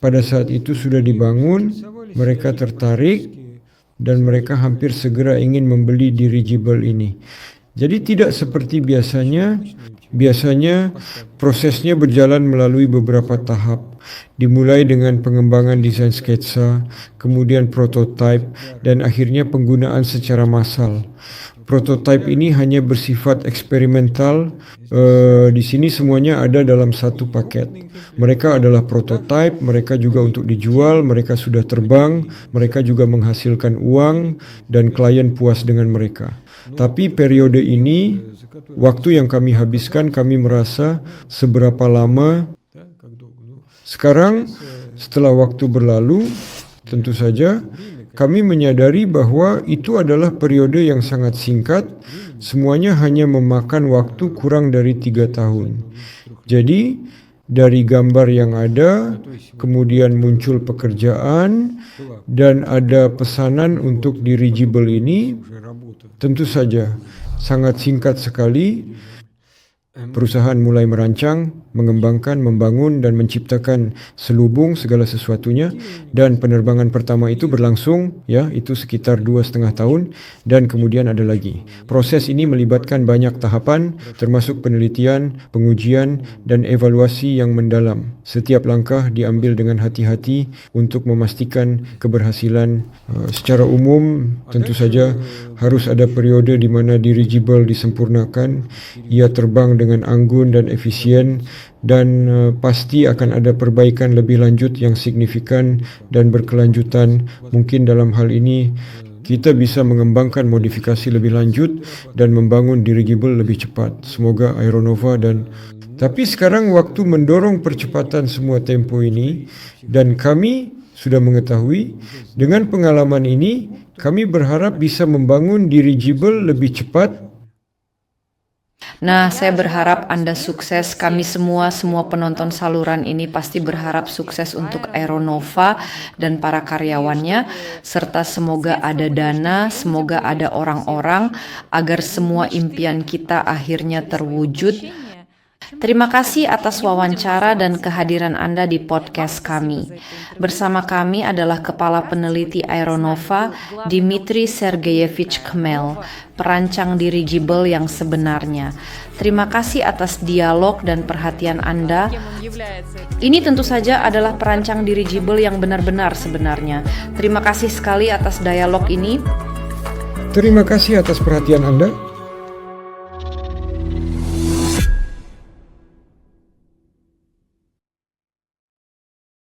[SPEAKER 1] pada saat itu sudah dibangun, mereka tertarik dan mereka hampir segera ingin membeli dirigible ini. Jadi tidak seperti biasanya. Biasanya prosesnya berjalan melalui beberapa tahap, dimulai dengan pengembangan desain sketsa, kemudian prototipe, dan akhirnya penggunaan secara massal. Prototipe ini hanya bersifat eksperimental. Di sini semuanya ada dalam satu paket. Mereka adalah prototipe, mereka juga untuk dijual, mereka sudah terbang, mereka juga menghasilkan uang, dan klien puas dengan mereka. Tapi periode ini, waktu yang kami habiskan, kami merasa seberapa lama. Sekarang, setelah waktu berlalu, tentu saja kami menyadari bahwa itu adalah periode yang sangat singkat. Semuanya hanya memakan waktu kurang dari 3 tahun. Jadi, dari gambar yang ada, kemudian muncul pekerjaan, dan ada pesanan untuk dirigible ini, tentu saja sangat singkat sekali. Perusahaan mulai merancang, mengembangkan, membangun, dan menciptakan selubung segala sesuatunya. Dan penerbangan pertama itu berlangsung, itu sekitar 2,5 tahun, dan kemudian ada lagi. Proses ini melibatkan banyak tahapan, termasuk penelitian, pengujian, dan evaluasi yang mendalam. Setiap langkah diambil dengan hati-hati untuk memastikan keberhasilan. Secara umum, tentu saja harus ada periode di mana dirigible disempurnakan, ia terbang dengan anggun dan efisien, dan pasti akan ada perbaikan lebih lanjut yang signifikan dan berkelanjutan. Mungkin dalam hal ini kita bisa mengembangkan modifikasi lebih lanjut dan membangun dirigible lebih cepat. Semoga Aeronova tapi sekarang waktu mendorong percepatan semua tempo ini, dan kami sudah mengetahui dengan pengalaman ini, kami berharap bisa membangun dirigible lebih cepat.
[SPEAKER 3] Nah, saya berharap Anda sukses. Kami semua penonton saluran ini pasti berharap sukses untuk Aeronova dan para karyawannya, serta semoga ada dana, semoga ada orang-orang agar semua impian kita akhirnya terwujud. Terima kasih atas wawancara dan kehadiran Anda di podcast kami. Bersama kami adalah Kepala Peneliti Aeronova, Dmitry Sergeyevich Khmel, perancang dirigible yang sebenarnya. Terima kasih atas dialog dan perhatian Anda. Ini tentu saja adalah perancang dirigible yang benar-benar sebenarnya. Terima kasih sekali atas dialog ini.
[SPEAKER 1] Terima kasih atas perhatian Anda.